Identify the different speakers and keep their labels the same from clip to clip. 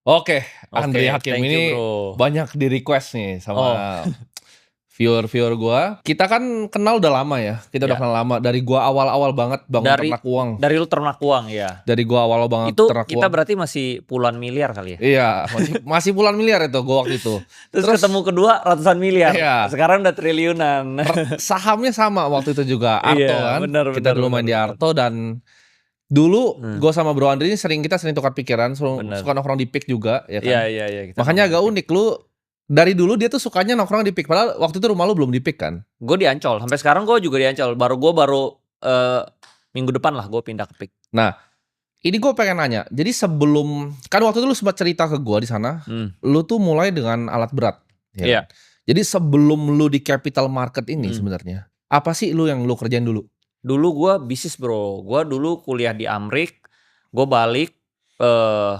Speaker 1: Oke, Andri
Speaker 2: Oke,
Speaker 1: Hakim
Speaker 2: thank you,
Speaker 1: ini
Speaker 2: Bro.
Speaker 1: banyak di-request nih
Speaker 2: Oh,
Speaker 1: sama viewer-viewer gua. Kita kan kenal udah lama ya, kita udah
Speaker 2: ya.
Speaker 1: kenal lama dari gua awal-awal banget bangun
Speaker 2: Dari
Speaker 1: ternak uang.
Speaker 2: dari lu ternak uang, ya.
Speaker 1: Dari gua awal banget
Speaker 2: Itu
Speaker 1: ternak
Speaker 2: kita
Speaker 1: uang.
Speaker 2: berarti masih puluhan miliar kali ya?
Speaker 1: Iya, masih masih puluhan miliar itu gua waktu itu.
Speaker 2: Terus ketemu
Speaker 1: Terus
Speaker 2: kedua ratusan miliar,
Speaker 1: iya,
Speaker 2: sekarang udah triliunan.
Speaker 1: sahamnya sama waktu itu juga,
Speaker 2: Iya,
Speaker 1: Arto kan.
Speaker 2: benar
Speaker 1: Kita
Speaker 2: benar
Speaker 1: dulu
Speaker 2: benar
Speaker 1: main di
Speaker 2: benar.
Speaker 1: Arto dan dulu
Speaker 2: Mmm,
Speaker 1: gua sama Bro Andri ini kita sering tukar pikiran,
Speaker 2: bener.
Speaker 1: suka nongkrong di PIK juga ya
Speaker 2: Iya
Speaker 1: kan.
Speaker 2: iya iya, kita
Speaker 1: Makanya
Speaker 2: nongkrong di
Speaker 1: agak
Speaker 2: PIK.
Speaker 1: unik, lu dari dulu dia tuh sukanya nongkrong di PIK, padahal waktu itu rumah lu belum di PIK kan?
Speaker 2: Gue di Ancol, sampai sekarang gue juga di Ancol. Baru, minggu depan lah gue pindah ke PIK.
Speaker 1: Nah, ini gue pengen nanya, jadi sebelum kan waktu itu lu sempat cerita ke gue di sana,
Speaker 2: Mmm,
Speaker 1: lu tuh mulai dengan alat berat, ya kan?
Speaker 2: iya,
Speaker 1: Jadi sebelum lu di capital market ini
Speaker 2: mhm.
Speaker 1: sebenarnya, apa sih lu yang lu kerjain dulu?
Speaker 2: Dulu gue bisnis, Bro. Gue dulu kuliah di Amrik, gue balik, eee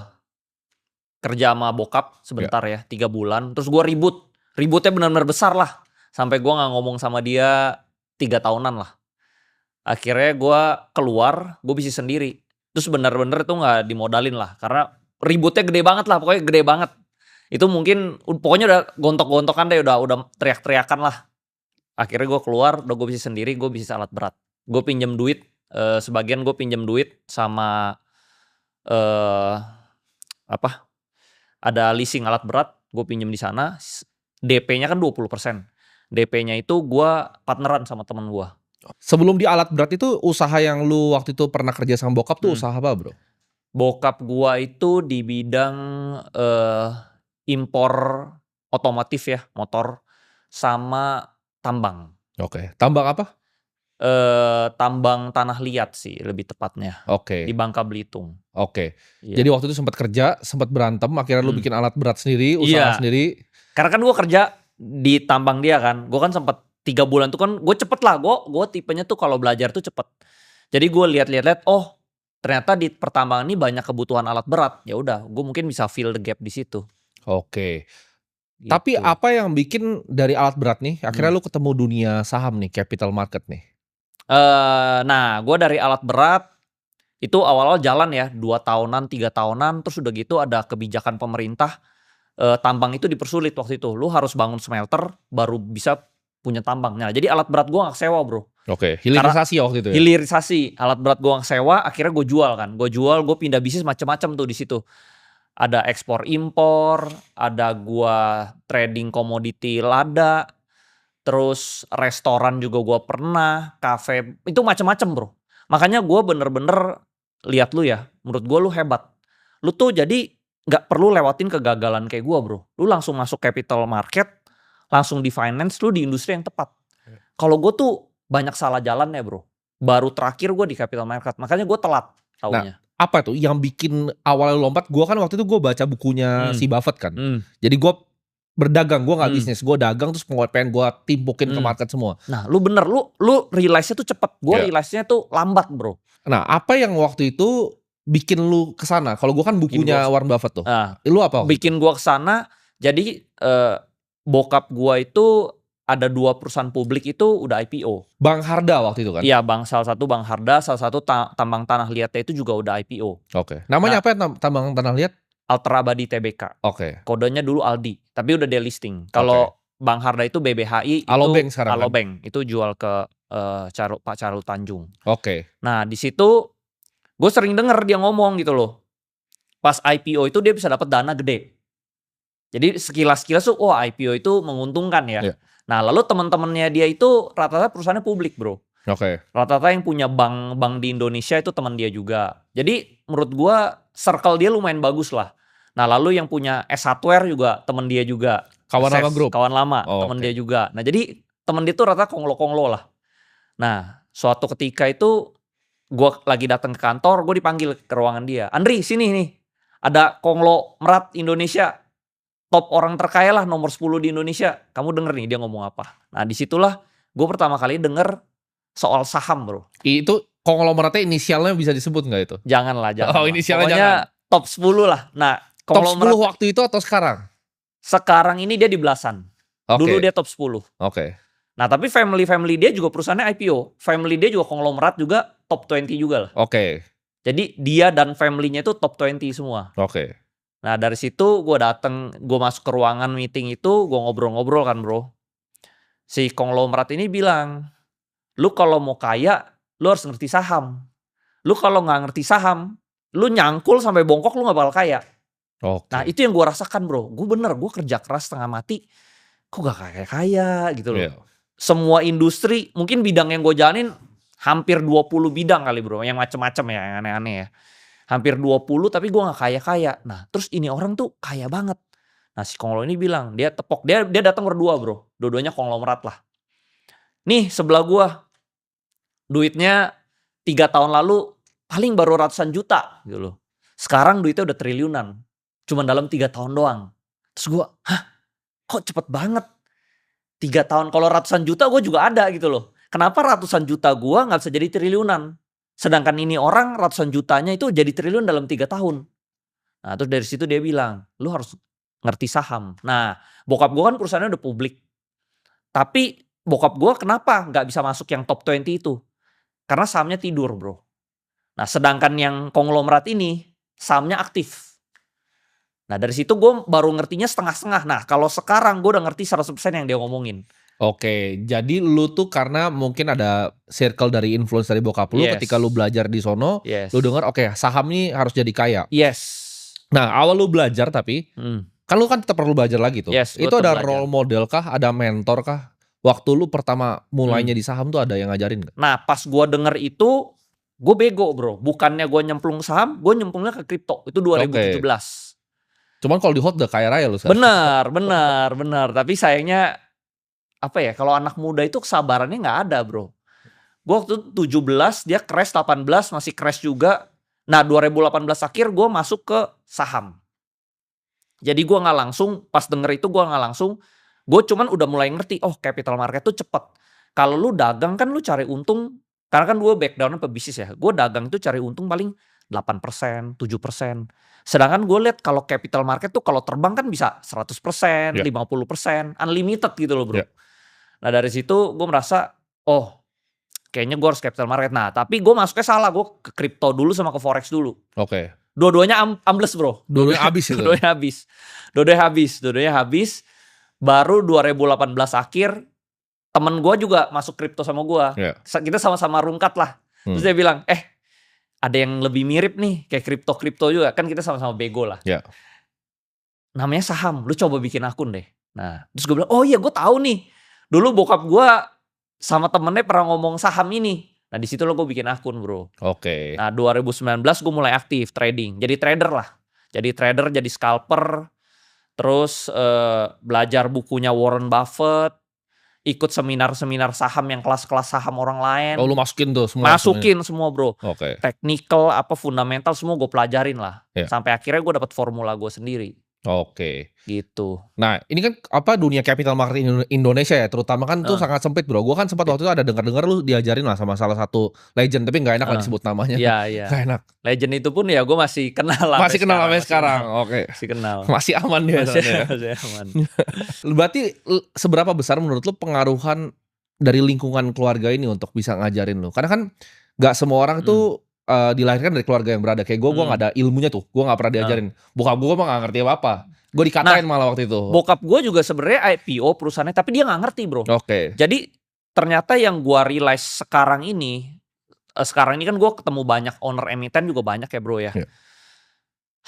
Speaker 2: kerja sama bokap
Speaker 1: Ya.
Speaker 2: sebentar ya, 3 bulan, terus gue ribut. Ributnya benar-benar besar lah, sampai gue nggak ngomong sama dia 3 tahunan lah. Akhirnya gue keluar, gue bisnis sendiri. Terus bener-bener itu nggak dimodalin lah, karena ributnya gede banget lah, pokoknya gede banget. Itu mungkin pokoknya udah gontok-gontokan deh, udah teriak-teriakan lah. Akhirnya gue keluar, udah gue bisnis sendiri, gue bisnis alat berat. Gue pinjem duit, sebagian gue pinjem duit sama, eee, apa, ada leasing alat berat, gue pinjem di sana, DP-nya kan 20%. DP-nya itu gue partneran sama temen gue.
Speaker 1: Sebelum di alat berat itu usaha yang lu waktu itu pernah kerja sama bokap tuh
Speaker 2: Mhm.
Speaker 1: usaha apa, Bro?
Speaker 2: Bokap gue itu di bidang, eee, impor otomotif ya, motor, sama tambang.
Speaker 1: Oke, tambang apa?
Speaker 2: Tambang tanah liat sih lebih tepatnya, di
Speaker 1: Oke,
Speaker 2: Bangka Belitung.
Speaker 1: oke.
Speaker 2: Iya,
Speaker 1: Jadi waktu itu sempat kerja, sempat berantem, akhirnya lu
Speaker 2: mhm.
Speaker 1: bikin alat berat sendiri, usaha
Speaker 2: Iya,
Speaker 1: sendiri.
Speaker 2: karena kan gue kerja di tambang dia kan, gue kan sempet 3 bulan tuh kan gue cepet lah, gue tipenya tuh kalau belajar tuh cepet. Jadi gue lihat-lihat, oh ternyata di pertambangan ini banyak kebutuhan alat berat, ya udah gue mungkin bisa fill the gap di situ,
Speaker 1: Oke. Tapi
Speaker 2: gitu.
Speaker 1: apa yang bikin dari alat berat nih, akhirnya
Speaker 2: Mmm.
Speaker 1: lu ketemu dunia saham nih, capital market nih?
Speaker 2: Nah gue dari alat berat, itu awal-awal jalan ya 2 tahunan, 3 tahunan, terus udah gitu ada kebijakan pemerintah, tambang itu dipersulit waktu itu, lu harus bangun smelter baru bisa punya tambang. Nah jadi alat berat gue nggak sewa, Bro.
Speaker 1: Oke,
Speaker 2: Karena
Speaker 1: hilirisasi waktu itu ya?
Speaker 2: hilirisasi, alat berat gue nggak sewa, akhirnya gue jual kan, gue jual, gue pindah bisnis macem-macem tuh di situ. Ada ekspor impor, ada gua trading komoditi lada, terus restoran juga gua pernah, kafe, itu macem-macem, Bro. Makanya gua bener-bener lihat lu ya, menurut gua lu hebat. Lu tuh jadi nggak perlu lewatin kegagalan kayak gua, Bro. Lu langsung masuk capital market, langsung di finance, lu di industri yang tepat. Kalau gua tuh banyak salah jalannya, Bro. Baru terakhir gua di capital market, makanya gua telat
Speaker 1: Nah,
Speaker 2: taunya.
Speaker 1: apa tuh yang bikin awalnya lu lompat? Gua kan waktu itu gua baca bukunya
Speaker 2: Mmm,
Speaker 1: si Buffett kan.
Speaker 2: mmm,
Speaker 1: Jadi gua berdagang, gua nggak
Speaker 2: mmm,
Speaker 1: bisnis, gua dagang terus pengen gua timpukin ke
Speaker 2: mmm.
Speaker 1: market semua.
Speaker 2: Nah, lu bener, lu realize-nya tuh cepet, gua
Speaker 1: Ya.
Speaker 2: realize-nya tuh lambat, Bro.
Speaker 1: Nah, apa yang waktu itu bikin lu ke sana? Kalau gua kan
Speaker 2: Bikin gua
Speaker 1: bukunya Warren Buffett tuh.
Speaker 2: nah,
Speaker 1: Lu apa waktu itu?
Speaker 2: bikin gua ke sana, jadi, bokap gua itu ada 2 perusahaan publik itu udah IPO.
Speaker 1: Bang Harda waktu itu kan?
Speaker 2: Iya, salah satu Bang Harda, salah satu tambang tanah liatnya itu juga udah IPO.
Speaker 1: Oke. Namanya
Speaker 2: Nah,
Speaker 1: apa ya tambang tanah liat?
Speaker 2: Ultra Abadi Tbk,
Speaker 1: Oke,
Speaker 2: kodenya dulu Aldi, tapi udah delisting.
Speaker 1: oke.
Speaker 2: Kalau Bang Harda itu BBHI, itu
Speaker 1: Alobank sekarang kan?
Speaker 2: Alobank, itu jual ke, Pak Charul Tanjung.
Speaker 1: Oke.
Speaker 2: Nah, di situ gue sering denger dia ngomong gitu loh. Pas IPO itu dia bisa dapat dana gede. Jadi sekilas-sekilas tuh, wah IPO itu menguntungkan ya.
Speaker 1: Iya.
Speaker 2: Nah lalu teman-temannya dia itu rata-rata perusahaannya publik, Bro.
Speaker 1: Oke.
Speaker 2: Rata-rata yang punya bank di Indonesia itu teman dia juga. Jadi menurut gua circle dia lumayan bagus lah. Nah lalu yang punya S Hardware juga teman dia juga.
Speaker 1: Kawan lama
Speaker 2: Ses,
Speaker 1: grup?
Speaker 2: kawan lama,
Speaker 1: Oh,
Speaker 2: teman
Speaker 1: oke.
Speaker 2: dia juga. Nah jadi teman dia tuh rata konglo-konglo lah. Nah suatu ketika itu gua lagi datang ke kantor, gue dipanggil ke ruangan dia. Andri, sini nih. Ada konglomerat Indonesia, top orang terkaya lah, nomor 10 di Indonesia. Kamu denger nih dia ngomong apa. Nah disitulah gue pertama kali denger soal saham, Bro.
Speaker 1: Itu konglomeratnya inisialnya bisa disebut nggak itu?
Speaker 2: Janganlah,
Speaker 1: Oh,
Speaker 2: janganlah.
Speaker 1: inisialnya
Speaker 2: Pokoknya
Speaker 1: jangan.
Speaker 2: top 10 lah. Nah
Speaker 1: Top 10
Speaker 2: konglomerat
Speaker 1: waktu itu atau sekarang?
Speaker 2: sekarang ini dia di belasan. Dulu
Speaker 1: Oke,
Speaker 2: dia top 10.
Speaker 1: oke.
Speaker 2: Nah tapi family dia juga perusahaannya IPO. Family dia juga konglomerat juga top 20 juga lah.
Speaker 1: Oke,
Speaker 2: Jadi dia dan family-nya itu top 20 semua.
Speaker 1: oke.
Speaker 2: Nah dari situ gue masuk ke ruangan meeting itu, gue ngobrol-ngobrol kan bro. Si konglomerat ini bilang, lu kalau mau kaya, lu harus ngerti saham. Lu kalau nggak ngerti saham, lu nyangkul sampai bongkok lu nggak bakal kaya. Nah
Speaker 1: Oke.
Speaker 2: itu yang gue rasakan bro. Gue kerja keras setengah mati, kok gak kaya-kaya gitu loh.
Speaker 1: Iya.
Speaker 2: Semua industri, mungkin bidang yang gue jalanin hampir 20 bidang kali bro, yang macem-macem ya, yang aneh-aneh ya. Hampir 20 tapi gue gak kaya-kaya. Nah terus ini orang tuh kaya banget. Nah si konglo ini bilang, dia tepok, dia datang berdua bro. Dua-duanya konglomerat lah. Nih sebelah gue, duitnya 3 tahun lalu paling baru ratusan juta gitu loh. Sekarang duitnya udah triliunan. Cuman dalam 3 tahun doang. Terus gue, hah kok cepet banget? 3 tahun, kalau ratusan juta gue juga ada gitu loh. Kenapa ratusan juta gue gak bisa jadi triliunan? Sedangkan ini orang ratusan jutanya itu jadi triliun dalam 3 tahun. Nah terus dari situ dia bilang, lu harus ngerti saham. Nah bokap gue kan perusahaannya udah publik. Tapi bokap gue kenapa gak bisa masuk yang top 20 itu? Karena sahamnya tidur bro. Nah sedangkan yang konglomerat ini sahamnya aktif. Nah dari situ gue baru ngertinya setengah-setengah. Nah kalau sekarang gue udah ngerti 100% yang dia ngomongin.
Speaker 1: Oke, jadi lu tuh karena mungkin ada circle dari influence dari bokap lu, ketika lu
Speaker 2: Yes.
Speaker 1: belajar di sono,
Speaker 2: Yes.
Speaker 1: lu denger oke saham nih harus jadi kaya.
Speaker 2: Yes.
Speaker 1: Nah awal lu belajar tapi,
Speaker 2: Hmm.
Speaker 1: kan lu kan tetap perlu belajar lagi tuh.
Speaker 2: Yes, gua
Speaker 1: Itu
Speaker 2: tetap
Speaker 1: ada
Speaker 2: belajar.
Speaker 1: role model kah, ada mentor kah? Waktu lu pertama mulainya di saham tuh ada yang ngajarin nggak?
Speaker 2: Nah pas gue denger itu, gue bego bro. Bukannya gue nyemplung saham, gue nyemplungnya ke kripto. Itu 2017.
Speaker 1: Oke. Cuman kalau di hot udah kaya raya lu sekarang.
Speaker 2: Benar. Tapi sayangnya, apa ya, kalau anak muda itu kesabarannya nggak ada bro. Gue waktu itu 17, dia crash 18, masih crash juga. Nah 2018 akhir gue masuk ke saham. Jadi gue nggak langsung, pas denger itu gue nggak langsung, gue cuman udah mulai ngerti, oh capital market tuh cepet. Kalau lu dagang kan lu cari untung, karena kan gue backgroundnya pebisnis ya, gue dagang itu cari untung paling 8%, 7%. Sedangkan gue lihat kalau capital market tuh kalau terbang kan bisa 100%,
Speaker 1: Ya.
Speaker 2: 50%, unlimited gitu loh bro.
Speaker 1: Ya.
Speaker 2: Nah dari situ gue merasa, oh kayaknya gue harus capital market. Nah tapi gue masuknya salah, gue ke crypto dulu sama ke forex dulu.
Speaker 1: Oke.
Speaker 2: Dua-duanya ambles bro.
Speaker 1: Dua-duanya habis itu.
Speaker 2: Dua-duanya habis. Baru 2018 akhir, temen gue juga masuk kripto sama gue.
Speaker 1: Ya.
Speaker 2: Kita sama-sama rungkat lah. Terus dia bilang, ada yang lebih mirip nih, kayak kripto juga. Kan kita sama-sama bego lah.
Speaker 1: Ya.
Speaker 2: Namanya saham, lu coba bikin akun deh. Nah, terus gue bilang, oh iya gue tahu nih. Dulu bokap gue sama temennya pernah ngomong saham ini. Nah di situ lo gue bikin akun bro.
Speaker 1: Oke.
Speaker 2: Nah 2019 gue mulai aktif trading. Jadi trader lah. Jadi trader, jadi scalper. Terus belajar bukunya Warren Buffett. Ikut seminar-seminar saham yang kelas-kelas saham orang lain.
Speaker 1: Oh lu masukin tuh semua.
Speaker 2: Masukin semua bro.
Speaker 1: Oke.
Speaker 2: Technical, fundamental semua gue pelajarin lah.
Speaker 1: Ya.
Speaker 2: Sampai akhirnya gue dapet formula gue sendiri.
Speaker 1: Oke.
Speaker 2: Gitu.
Speaker 1: Nah ini kan dunia capital market Indonesia ya, terutama kan tuh sangat sempit bro. Gue kan sempat waktu itu ada dengar lu diajarin lah sama salah satu legend, tapi nggak enak lah disebut namanya.
Speaker 2: Iya.
Speaker 1: Gak enak.
Speaker 2: Legend itu pun ya gue masih kenal lah.
Speaker 1: Masih kenal sampai sekarang. Oke.
Speaker 2: Masih kenal.
Speaker 1: Masih aman dia.
Speaker 2: Masih aman.
Speaker 1: Berarti seberapa besar menurut lu pengaruhan dari lingkungan keluarga ini untuk bisa ngajarin lu? Karena kan nggak semua orang tuh dilahirkan dari keluarga yang berada. Kayak gue gak ada ilmunya tuh. Gue gak pernah diajarin. Bokap gue mah gak ngerti apa-apa. Gue dikatain malah waktu itu.
Speaker 2: Bokap gue juga sebenarnya IPO perusahaannya, tapi dia gak ngerti bro.
Speaker 1: Oke.
Speaker 2: Jadi ternyata yang gue realize sekarang ini kan gue ketemu banyak owner emiten juga banyak ya bro ya.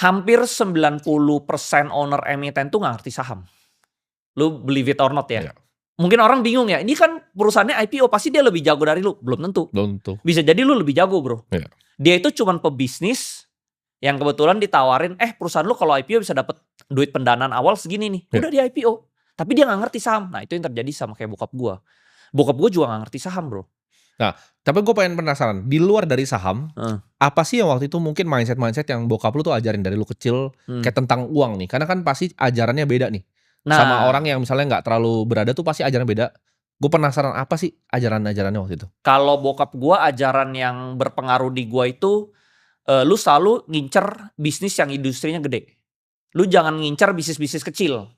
Speaker 2: Hampir 90% owner emiten tuh gak ngerti saham. Lu believe it or not ya. Mungkin orang bingung ya, ini kan perusahaannya IPO, pasti dia lebih jago dari lu. Belum tentu. Bisa jadi lu lebih jago bro. Dia itu cuman pebisnis yang kebetulan ditawarin, perusahaan lu kalau IPO bisa dapat duit pendanaan awal segini nih. Udah di IPO. Tapi dia gak ngerti saham. Nah itu yang terjadi sama kayak bokap gue. Bokap gue juga gak ngerti saham bro.
Speaker 1: Nah tapi gue pengen penasaran, di luar dari saham, apa sih yang waktu itu mungkin mindset yang bokap lu tuh ajarin dari lu kecil, kayak tentang uang nih. Karena kan pasti ajarannya beda nih. Sama orang yang misalnya gak terlalu berada tuh pasti ajarannya beda. Gue penasaran apa sih ajaran-ajarannya waktu itu?
Speaker 2: Kalau bokap gue, ajaran yang berpengaruh di gue itu, lu selalu ngincer bisnis yang industrinya gede. Lu jangan ngincer bisnis-bisnis kecil.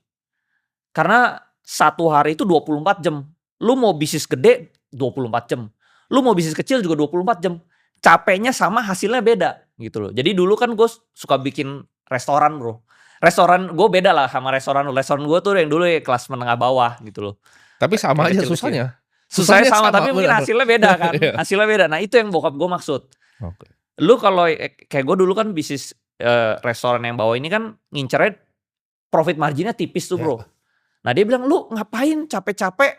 Speaker 2: Karena satu hari itu 24 jam. Lu mau bisnis gede 24 jam. Lu mau bisnis kecil juga 24 jam. Capeknya sama, hasilnya beda gitu loh. Jadi dulu kan gue suka bikin restoran bro. Restoran gue beda lah sama restoran lu. Restoran gue tuh yang dulu ya kelas menengah bawah gitu loh.
Speaker 1: Tapi sama
Speaker 2: Kayak
Speaker 1: aja
Speaker 2: kecil-kecil.
Speaker 1: susahnya.
Speaker 2: Susahnya sama tapi mungkin
Speaker 1: bener.
Speaker 2: hasilnya beda kan.
Speaker 1: Iya.
Speaker 2: Hasilnya beda. Nah itu yang bokap gue maksud.
Speaker 1: Oke.
Speaker 2: Lu kalau kayak gue dulu kan bisnis restoran yang bawah ini kan ngincernya profit marginnya tipis tuh bro. Nah dia bilang lu ngapain capek-capek.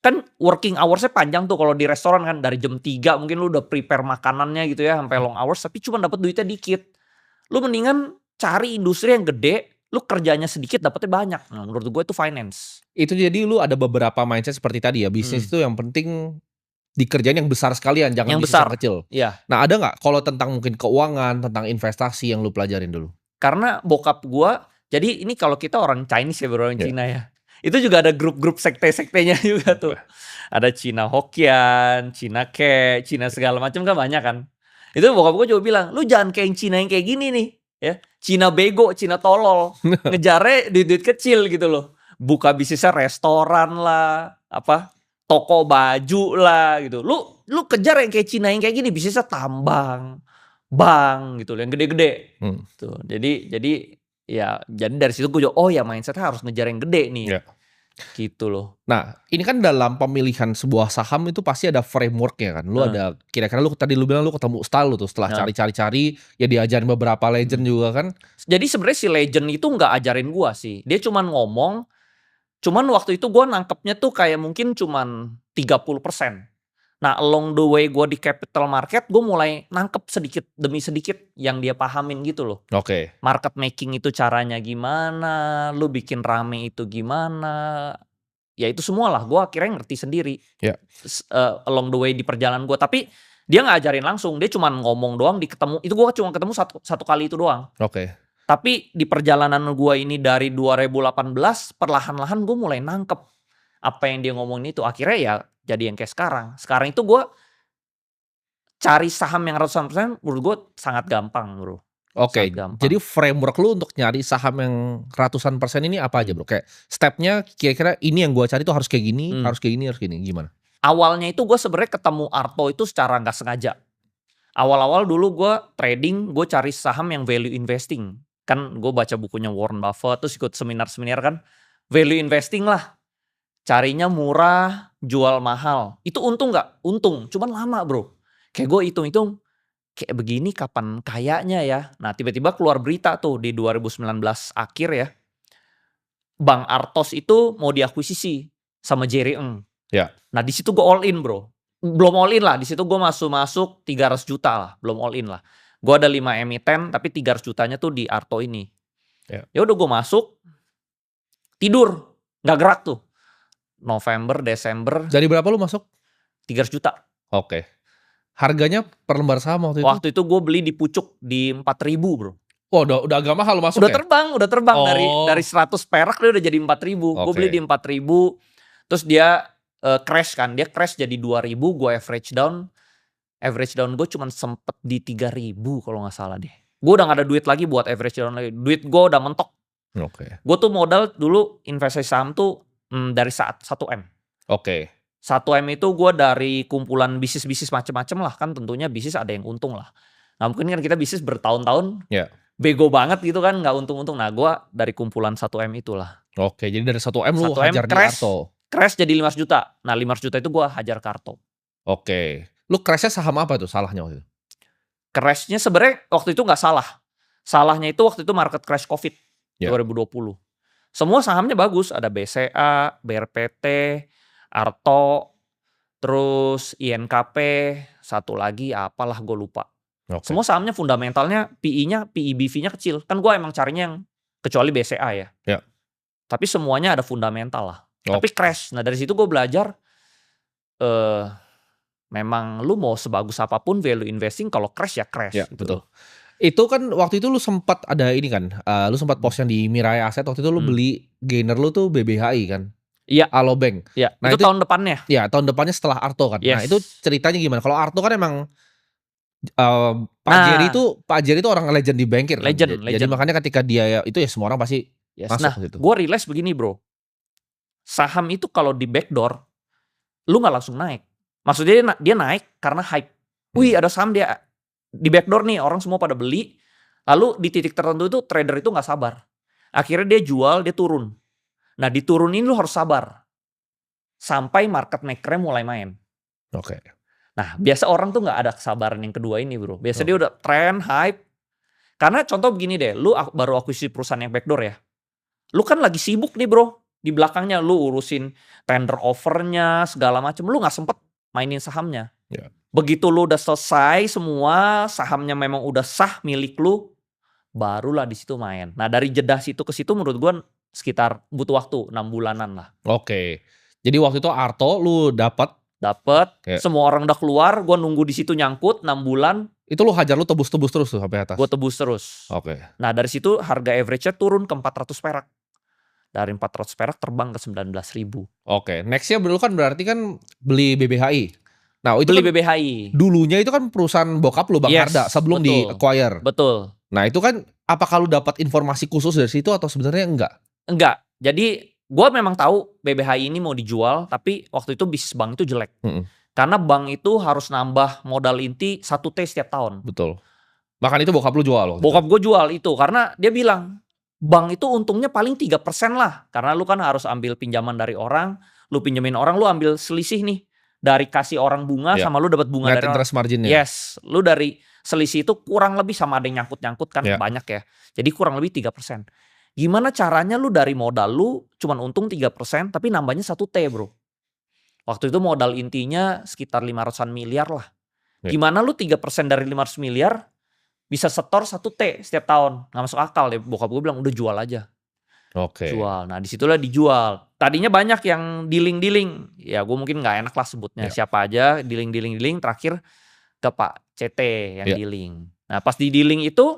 Speaker 2: Kan working hoursnya panjang tuh kalau di restoran kan. Dari jam 3 mungkin lu udah prepare makanannya gitu ya. Sampai long hours tapi cuma dapat duitnya dikit. Lu mendingan cari industri yang gede. Lu kerjanya sedikit dapetnya banyak. Nah menurut gue itu finance.
Speaker 1: Itu jadi lu ada beberapa mindset seperti tadi ya. Bisnis itu yang penting dikerjain yang besar sekalian, jangan
Speaker 2: Yang
Speaker 1: bisnis
Speaker 2: besar.
Speaker 1: yang kecil.
Speaker 2: Iya.
Speaker 1: Nah ada nggak kalau tentang mungkin keuangan, tentang investasi yang lu pelajarin dulu?
Speaker 2: Karena bokap gua, jadi ini kalau kita orang Chinese ya orang Cina ya. Itu juga ada grup-grup sekte-sektenya juga tuh. Ada Cina Hokian, Cina Ke, Cina segala macam kan banyak kan. Itu bokap gua juga bilang, lu jangan kayak yang Cina yang kayak gini nih. Ya, Cina bego, Cina tolol. Ngejarnya duit-duit kecil gitu loh. Buka bisnisnya restoran lah, toko baju lah gitu. Lu kejar yang kayak Cina yang kayak gini, bisnisnya tambang, bank gitu loh, yang gede-gede. Tuh. Jadi dari situ gue juga mindsetnya harus ngejar yang gede nih. Gitu loh.
Speaker 1: Nah, ini kan dalam pemilihan sebuah saham itu pasti ada frameworknya kan. Lu ada kira-kira lu bilang lu ketemu style lu tuh setelah cari-cari ya diajarin beberapa legend juga kan.
Speaker 2: Jadi sebenarnya si legend itu nggak ajarin gua sih. Dia cuman ngomong. Cuman waktu itu gua nangkepnya tuh kayak mungkin cuman 30%. Nah along the way gue di capital market, gue mulai nangkep sedikit demi sedikit yang dia pahamin gitu loh.
Speaker 1: Oke.
Speaker 2: Market making itu caranya gimana, lu bikin rame itu gimana. Ya itu semua lah, gue akhirnya ngerti sendiri. Along the way di perjalanan gue. Tapi dia gak ajarin langsung, dia cuma ngomong doang itu gue cuma ketemu satu kali itu doang.
Speaker 1: Oke.
Speaker 2: Tapi di perjalanan gue ini dari 2018, perlahan-lahan gue mulai nangkep apa yang dia ngomongin itu. Akhirnya ya jadi yang kayak sekarang. Sekarang itu gue cari saham yang ratusan persen menurut gue sangat gampang bro.
Speaker 1: Oke, jadi framework lu untuk nyari saham yang ratusan persen ini apa aja bro? Kayak stepnya kira-kira ini yang gue cari tuh harus kayak gini, harus kayak gini, gimana?
Speaker 2: Awalnya itu gue sebenarnya ketemu Arto itu secara gak sengaja. Awal-awal dulu gue trading, gue cari saham yang value investing. Kan gue baca bukunya Warren Buffett, terus ikut seminar-seminar kan. Value investing lah. Carinya murah, jual mahal. Itu untung gak? Untung, cuman lama bro. Kayak gue hitung-hitung, kayak begini kapan kayaknya ya. Nah tiba-tiba keluar berita tuh di 2019 akhir ya. Bang Artos itu mau diakuisisi sama Jerry Ng.
Speaker 1: Ya.
Speaker 2: Nah di situ gue all in bro. Belum all in lah, di situ gue masuk 300 juta lah. Belum all in lah. Gue ada 5 emiten tapi 300 jutanya tuh di Arto ini. Ya udah gue masuk, tidur, gak gerak tuh. November, Desember.
Speaker 1: Jadi berapa lu masuk?
Speaker 2: 300 juta.
Speaker 1: Oke. Harganya per lembar saham waktu itu?
Speaker 2: Waktu itu gue beli di pucuk di 4.000 bro.
Speaker 1: Oh udah agak mahal lu masuk
Speaker 2: udah
Speaker 1: ya?
Speaker 2: Udah terbang dari 100 perak dia udah jadi 4.000. Gue beli di 4.000. Terus dia crash kan. Dia crash jadi 2.000. Gue average down. Average down gue cuman sempet di 3.000 kalau gak salah deh. Gue udah gak ada duit lagi buat average down lagi. Duit gue udah mentok. Gue tuh modal dulu investasi saham tuh dari 1M.
Speaker 1: Oke.
Speaker 2: 1M itu gue dari kumpulan bisnis-bisnis macam-macam lah. Kan tentunya bisnis ada yang untung lah. Nah mungkin kan kita bisnis bertahun-tahun. Bego banget gitu kan, gak untung-untung. Nah gue dari kumpulan 1M itulah.
Speaker 1: Oke, jadi dari 1M lu hajar di Arto.
Speaker 2: Crash jadi 500 juta. Nah 500 juta itu gue hajar ke Arto.
Speaker 1: Oke. Lu crashnya saham apa tuh salahnya waktu itu?
Speaker 2: Crashnya sebenarnya waktu itu gak salah. Salahnya itu waktu itu market crash COVID 2020. Semua sahamnya bagus. Ada BCA, BRPT, Arto, terus INKP, satu lagi apalah gue lupa. Semua sahamnya fundamentalnya PE-nya, PE/BV-nya kecil. Kan gue emang carinya yang kecuali BCA ya. Tapi semuanya ada fundamental lah. Tapi crash. Nah dari situ gue belajar memang lu mau sebagus apapun value investing kalau crash ya crash.
Speaker 1: Gitu. Betul. Itu kan waktu itu lu sempat ada ini kan, lu sempat post yang di Mirai Asset waktu itu lu beli gainer lu tuh BBHI kan?
Speaker 2: Iya.
Speaker 1: Alobank.
Speaker 2: Iya. Nah, itu tahun depannya.
Speaker 1: Iya tahun depannya setelah Arto kan. Nah itu ceritanya gimana? Kalau Arto kan emang Pak Jerry itu orang legend di bankir kan?
Speaker 2: Legend.
Speaker 1: Jadi makanya ketika dia itu ya semua orang pasti masuk gitu.
Speaker 2: Gue realize begini bro. Saham itu kalau di backdoor, lu gak langsung naik. Maksudnya dia naik karena hype. Wih ada saham dia di backdoor nih, orang semua pada beli. Lalu di titik tertentu itu trader itu nggak sabar. Akhirnya dia jual, dia turun. Nah diturunin lu harus sabar. Sampai market maker-nya mulai main.
Speaker 1: Oke.
Speaker 2: Nah biasa orang tuh nggak ada kesabaran yang kedua ini bro. Biasa dia udah trend, hype. Karena contoh begini deh, lu baru akuisisi perusahaan yang backdoor ya. Lu kan lagi sibuk nih bro. Di belakangnya lu urusin tender offernya, segala macam. Lu gak sempet mainin sahamnya.
Speaker 1: Yeah.
Speaker 2: Begitu lu udah selesai semua, sahamnya memang udah sah milik lu, barulah di situ main. Nah dari jeda situ ke situ menurut gue sekitar butuh waktu 6 bulanan lah.
Speaker 1: Oke. Jadi waktu itu Arto lu dapat,
Speaker 2: semua orang udah keluar, gue nunggu di situ nyangkut 6 bulan.
Speaker 1: Itu lu hajar, lu tebus-tebus terus tuh sampai atas?
Speaker 2: Gue tebus terus.
Speaker 1: Oke.
Speaker 2: Nah dari situ harga average-nya turun ke 400 perak. Dari 400 perak terbang ke 19.000.
Speaker 1: Oke, nextnya dulu kan berarti kan beli BBHI. Nah itu
Speaker 2: beli
Speaker 1: kan
Speaker 2: BBHI.
Speaker 1: Dulunya itu kan perusahaan bokap lu Bang Harda sebelum di acquire.
Speaker 2: Betul.
Speaker 1: Nah itu kan apakah lu dapat informasi khusus dari situ atau sebenarnya enggak?
Speaker 2: Enggak. Jadi gue memang tahu BBHI ini mau dijual, tapi waktu itu bisnis bank itu jelek. Karena bank itu harus nambah modal inti 1T setiap tahun.
Speaker 1: Betul. Bahkan itu bokap lu jual loh.
Speaker 2: Bokap gue jual itu karena dia bilang bank itu untungnya paling 3% lah. Karena lu kan harus ambil pinjaman dari orang, lu pinjemin orang, lu ambil selisih nih. Dari kasih orang bunga sama lu dapat bunga
Speaker 1: net
Speaker 2: dari
Speaker 1: interest
Speaker 2: orang.
Speaker 1: Marginnya.
Speaker 2: Yes, lu dari selisih itu kurang lebih sama ada yang nyangkut-nyangkut kan banyak ya. Jadi kurang lebih 3%. Gimana caranya lu dari modal lu cuman untung 3% tapi nambahnya 1T bro. Waktu itu modal intinya sekitar 500-an miliar lah. Gimana lu 3% dari 500 miliar bisa setor 1T setiap tahun. Gak masuk akal deh. Bokap gue bilang udah jual aja.
Speaker 1: Oke.
Speaker 2: Jual. Nah disitulah dijual. Tadinya banyak yang dealing-dealing. Ya gue mungkin gak enak lah sebutnya. Siapa aja dealing-dealing. Terakhir ke Pak CT yang dealing. Nah pas di dealing itu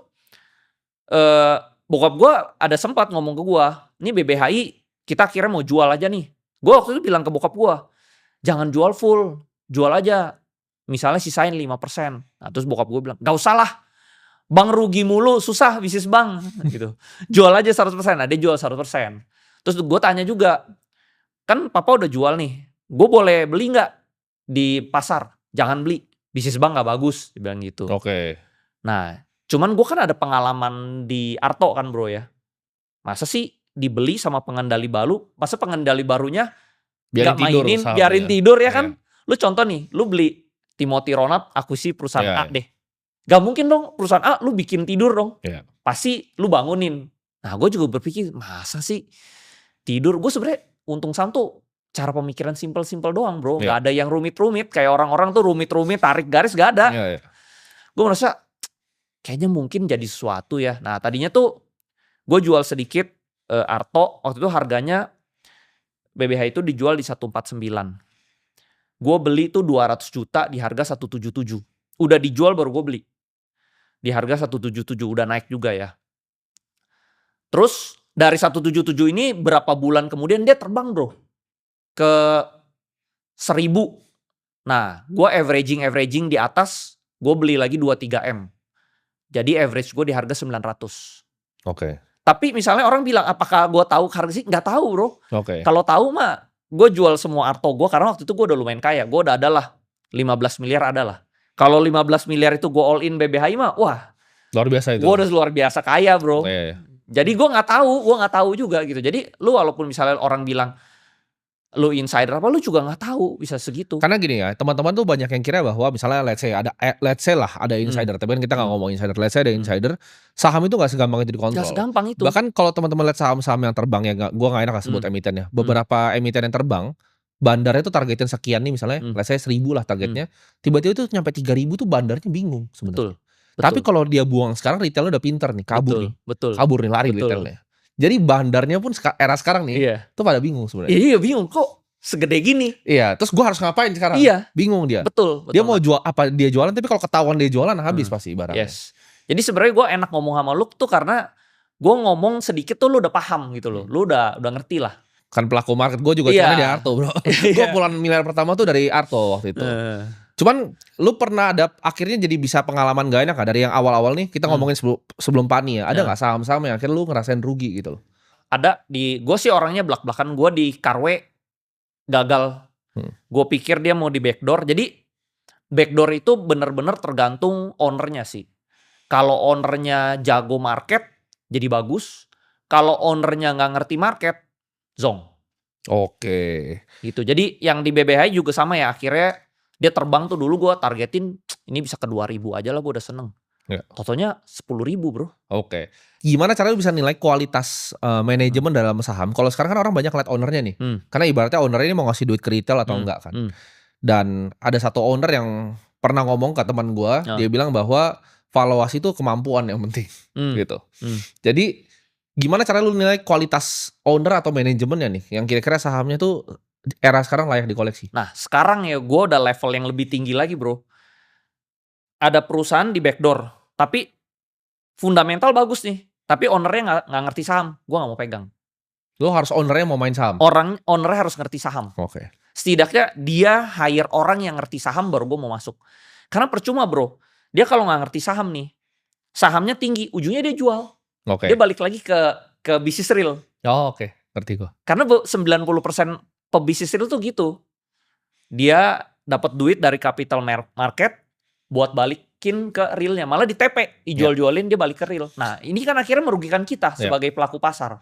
Speaker 2: bokap gue ada sempat ngomong ke gue. Ini BBHI kita akhirnya mau jual aja nih. Gue waktu itu bilang ke bokap gue. Jangan jual full. Jual aja. Misalnya sisain 5%. Nah terus bokap gue bilang gak usah lah. Bang rugi mulu, susah bisnis bang gitu. Jual aja 100%. Nah dia jual 100%. Terus gue tanya juga, kan papa udah jual nih, gue boleh beli gak di pasar? Jangan beli, bisnis bang gak bagus, dia bilang gitu.
Speaker 1: Oke.
Speaker 2: Nah cuman gue kan ada pengalaman di Arto kan bro ya. Masa sih dibeli sama pengendali baru, masa pengendali barunya
Speaker 1: biarin
Speaker 2: gak mainin, biarin tidur ya kan. Lu contoh nih, lu beli Timothy Ronald akuisisi perusahaan A deh. Gak mungkin dong perusahaan A lu bikin tidur dong. Pasti lu bangunin. Nah gue juga berpikir masa sih tidur. Gue sebenarnya untung saham tuh cara pemikiran simple-simple doang bro. Gak ada yang rumit-rumit. Kayak orang-orang tuh rumit-rumit tarik garis gak ada. Gue merasa kayaknya mungkin jadi sesuatu ya. Nah tadinya tuh gue jual sedikit Arto. Waktu itu harganya BBH itu dijual di 149. Gue beli tuh 200 juta di harga 177. Udah dijual baru gue beli. Di harga 177 udah naik juga ya. Terus dari 177 ini berapa bulan kemudian dia terbang bro. Ke 1000. Nah gue averaging di atas. Gue beli lagi 2-3M. Jadi average gue di harga 900.
Speaker 1: Oke.
Speaker 2: Tapi misalnya orang bilang apakah gue tahu harga sih? Gak tahu bro. Kalau tahu mah gue jual semua Arto gue. Karena waktu itu gue udah lumayan kaya. Gue udah adalah 15 miliar adalah. Kalau 15 miliar itu gue all in BBHI mah, wah.
Speaker 1: Luar biasa itu.
Speaker 2: Gue udah luar biasa kaya bro. Jadi gue gak tahu juga gitu. Jadi lu walaupun misalnya orang bilang lu insider apa, lu juga gak tahu bisa segitu.
Speaker 1: Karena gini ya, teman-teman tuh banyak yang kira bahwa misalnya let's say lah ada insider. Tapi kan kita gak ngomong insider. Let's say ada insider. Saham itu gak segampang itu dikontrol.
Speaker 2: Gak segampang itu.
Speaker 1: Bahkan kalau teman-teman lihat saham-saham yang terbang ya, gue gak enak lah sebut emitennya. Beberapa emiten yang terbang. Bandarnya tuh targetin sekian nih misalnya, let's say 1000 lah targetnya. Tiba-tiba itu nyampe 3000 tuh bandarnya bingung sebenarnya. Tapi kalau dia buang sekarang retailnya udah pinter nih, kabur nih. Kabur nih, lari retailnya. Jadi bandarnya pun era sekarang nih, tuh pada bingung sebenarnya.
Speaker 2: Iya bingung kok segede gini.
Speaker 1: Iya, terus gue harus ngapain sekarang? Bingung dia.
Speaker 2: Betul.
Speaker 1: Dia mau jual apa dia jualan, tapi kalau ketahuan dia jualan habis pasti barangnya.
Speaker 2: Jadi sebenarnya gue enak ngomong sama lu tuh karena gue ngomong sedikit tuh lu udah paham gitu loh. Lu udah ngerti lah.
Speaker 1: Kan pelaku market gue juga cuman di Arto bro. Gue puluhan miliar pertama tuh dari Arto waktu itu. Cuman lu pernah ada akhirnya jadi bisa pengalaman gak enak gak? Dari yang awal-awal nih kita ngomongin sebelum Pani ya. Ada gak saham-saham yang akhirnya lu ngerasain rugi gitu loh?
Speaker 2: Ada. Gue sih orangnya belak-belakan. Gue di Karwe gagal. Gue pikir dia mau di backdoor. Jadi backdoor itu bener-bener tergantung ownernya sih. Kalau ownernya jago market, jadi bagus. Kalau ownernya nggak ngerti market, zong.
Speaker 1: Oke.
Speaker 2: Gitu. Jadi yang di BBHI juga sama ya. Akhirnya dia terbang tuh dulu gue targetin ini bisa ke 2.000 aja lah, gue udah seneng.
Speaker 1: Ya.
Speaker 2: Totalnya 10.000 bro.
Speaker 1: Oke. Gimana caranya lu bisa nilai kualitas manajemen dalam saham? Kalau sekarang kan orang banyak lihat ownernya nih. Karena ibaratnya ownernya ini mau ngasih duit ke retail atau enggak kan. Dan ada satu owner yang pernah ngomong ke teman gua, dia bilang bahwa valuasi itu kemampuan yang penting gitu. Jadi gimana cara lu nilai kualitas owner atau manajemennya nih yang kira-kira sahamnya tuh era sekarang layak dikoleksi?
Speaker 2: Nah sekarang ya gue udah level yang lebih tinggi lagi bro. Ada perusahaan di backdoor, tapi fundamental bagus nih, tapi ownernya nggak ngerti saham, gue nggak mau pegang.
Speaker 1: Lo harus ownernya mau main saham?
Speaker 2: Ownernya harus ngerti saham.
Speaker 1: Oke.
Speaker 2: Setidaknya dia hire orang yang ngerti saham baru gue mau masuk. Karena percuma bro, dia kalau nggak ngerti saham nih, sahamnya tinggi, ujungnya dia jual. Dia balik lagi ke bisnis real.
Speaker 1: Oh oke, ngerti gue.
Speaker 2: Karena 90% pebisnis real tuh gitu. Dia dapat duit dari capital market buat balikin ke realnya. Malah di TP, dijual-jualin dia balik ke real. Nah ini kan akhirnya merugikan kita sebagai pelaku pasar.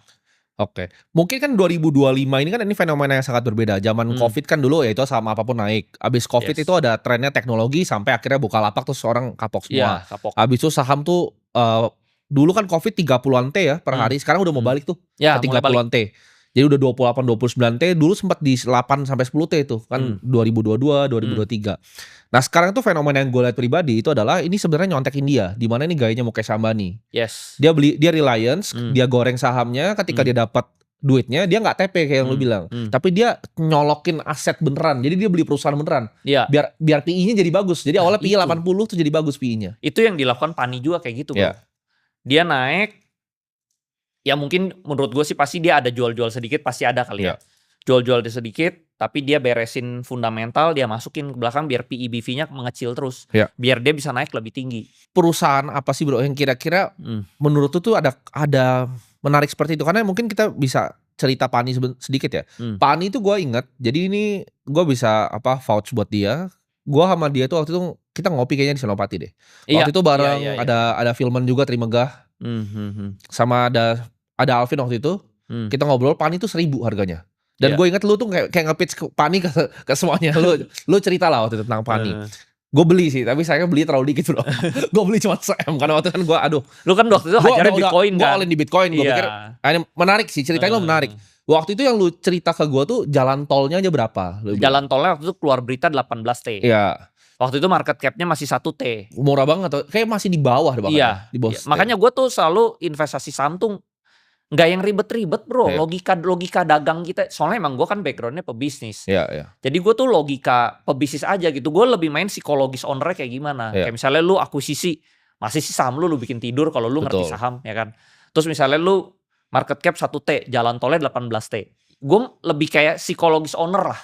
Speaker 1: Oke, mungkin kan 2025 ini kan ini fenomena yang sangat berbeda. Zaman COVID kan dulu ya itu saham apapun naik. Abis COVID itu ada trennya teknologi sampai akhirnya Bukalapak tuh orang kapok semua.
Speaker 2: Kapok.
Speaker 1: Abis itu saham tuh dulu kan COVID 30-an T ya per hari. Sekarang udah mau balik tuh ke 30-an T. Jadi udah 28-29 T, dulu sempat di 8 sampai 10 T itu kan 2022, 2023. Nah sekarang tuh fenomena yang gue lihat pribadi itu adalah ini sebenarnya nyontekin dia, di mana ini gayanya Mukesh Ambani.
Speaker 2: Yes.
Speaker 1: Dia Reliance, dia goreng sahamnya, ketika dia dapat duitnya dia nggak TP kayak yang lu bilang, tapi dia nyolokin aset beneran. Jadi dia beli perusahaan beneran. Biar PI-nya jadi bagus. Jadi awalnya PI 80 tuh jadi bagus PI-nya.
Speaker 2: Itu yang dilakukan Pani juga kayak gitu, bro. Dia naik. Ya mungkin menurut gue sih pasti dia ada jual-jual sedikit, pasti ada kali ya. Jual-jual sedikit, tapi dia beresin fundamental, dia masukin ke belakang biar PE BV-nya mengecil terus. Biar dia bisa naik lebih tinggi.
Speaker 1: Perusahaan apa sih bro yang kira-kira menurut tuh ada menarik seperti itu? Karena mungkin kita bisa cerita Pani sedikit ya. Pani itu gue inget, jadi ini gue bisa vouch buat dia. Gue sama dia tuh waktu itu kita ngopi kayaknya di Senopati deh. Waktu itu bareng ada Filman juga Trimegah. Sama ada Alvin waktu itu, kita ngobrol Pani itu 1.000 harganya. Dan gue inget lu tuh kayak nge-pitch Pani ke semuanya. Lu cerita lah waktu itu tentang Pani. Gue beli sih, tapi saya beli terlalu dikit bro. Gue beli cuma 1 M karena waktu itu kan gue
Speaker 2: Lu kan waktu itu hajarnya Bitcoin kan.
Speaker 1: Gue all in di Bitcoin. Gue pikir ini menarik sih, ceritanya lo menarik. Waktu itu yang lu cerita ke gue tuh jalan tolnya aja berapa?
Speaker 2: Jalan tolnya waktu itu keluar berita 18 T.
Speaker 1: Iya.
Speaker 2: Waktu itu market cap-nya masih 1 T.
Speaker 1: Murah banget, kayak masih di bawah bahkan.
Speaker 2: Iya.
Speaker 1: Di bawah
Speaker 2: makanya gue tuh selalu investasi saham tuh nggak yang ribet-ribet bro. Logika dagang kita. Soalnya emang gue kan backgroundnya pebisnis. Jadi gue tuh logika pebisnis aja gitu. Gue lebih main psikologis ownernya kayak gimana. Kayak misalnya lu akuisisi, masih sih saham lu bikin tidur kalau lu ngerti saham ya kan. Terus misalnya lu market cap 1 T, jalan tolnya 18 T. Gue lebih kayak psikologis owner lah.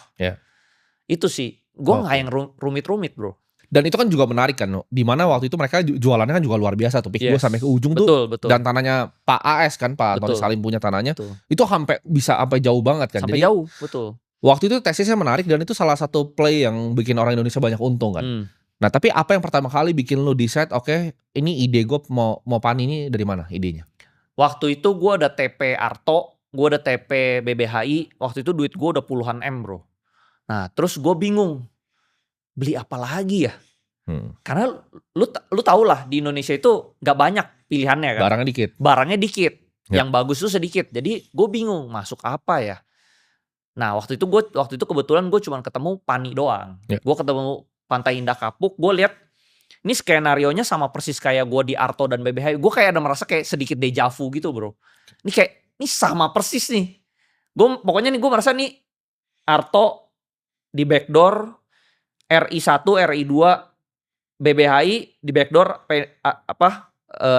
Speaker 2: Itu sih. Gue nggak yang rumit-rumit bro.
Speaker 1: Dan itu kan juga menarik kan, dimana waktu itu mereka jualannya kan juga luar biasa tuh. Pick gue sampai ke ujung tuh. Dan tanahnya Pak AS kan, Pak Antoni Salim punya tanahnya. Itu bisa sampai jauh banget kan.
Speaker 2: Sampai jauh, betul.
Speaker 1: Waktu itu tesisnya menarik dan itu salah satu play yang bikin orang Indonesia banyak untung kan. Nah tapi apa yang pertama kali bikin lu decide, oke, ini ide gue mau Pani ini dari mana idenya?
Speaker 2: Waktu itu gue ada TP Arto, gue ada TP BBHI. Waktu itu duit gue udah puluhan M bro. Nah terus gue bingung, beli apa lagi ya? Karena lu tau lah di Indonesia itu gak banyak pilihannya kan. Barangnya dikit. Yang bagus tuh sedikit. Jadi gue bingung masuk apa ya. Nah waktu itu kebetulan gue cuma ketemu Pani doang. Gue ketemu Pantai Indah Kapuk. Gue lihat ini skenarionya sama persis kayak gue di Arto dan BBH. Gue kayak ada merasa kayak sedikit deja vu gitu bro. Ini sama persis nih. Pokoknya nih gue merasa nih Arto di backdoor, RI1, RI2, BBHI di backdoor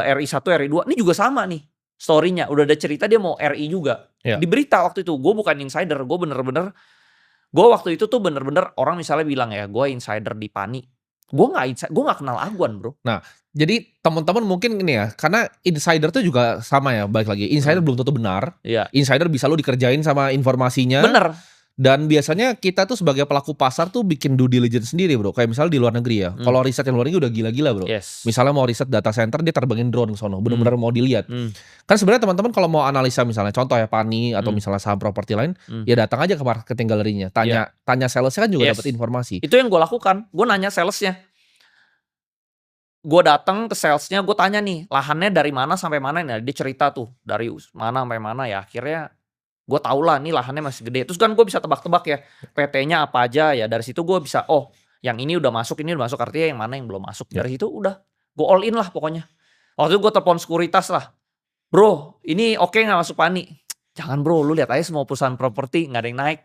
Speaker 2: RI1, RI2. Ini juga sama nih story-nya. Udah ada cerita dia mau RI juga. Di berita waktu itu. Gue bukan insider. Gue waktu itu tuh bener-bener orang misalnya bilang ya, gue insider di Pani. Gue gak kenal Aguan bro.
Speaker 1: Nah jadi teman-teman mungkin ini ya, karena insider tuh juga sama ya, balik lagi. Insider belum tentu benar. Insider bisa lo dikerjain sama informasinya.
Speaker 2: Bener.
Speaker 1: Dan biasanya kita tuh sebagai pelaku pasar tuh bikin due diligence sendiri bro. Kayak misalnya di luar negeri ya. Kalau riset yang luar negeri udah gila-gila bro.
Speaker 2: Yes.
Speaker 1: Misalnya mau riset data center, dia terbangin drone ke sono. Bener-bener mau dilihat. Kan sebenarnya teman-teman kalau mau analisa misalnya contoh ya PANI atau misalnya saham properti lain, ya datang aja ke marketing galerinya. Tanya salesnya kan juga dapat informasi.
Speaker 2: Itu yang gue lakukan. Gue nanya salesnya. Gue datang ke salesnya, gue tanya nih lahannya dari mana sampai mana. Nah, dia cerita tuh dari mana sampai mana ya. Akhirnya gue tau lah nih lahannya masih gede. Terus kan gue bisa tebak-tebak ya PT-nya apa aja ya. Dari situ gue bisa yang ini udah masuk, artinya yang mana yang belum masuk. Dari situ udah gue all in lah pokoknya. Waktu itu gue telepon sekuritas lah. Bro ini oke gak masuk PANI? Jangan bro, lu lihat aja semua perusahaan properti gak ada yang naik.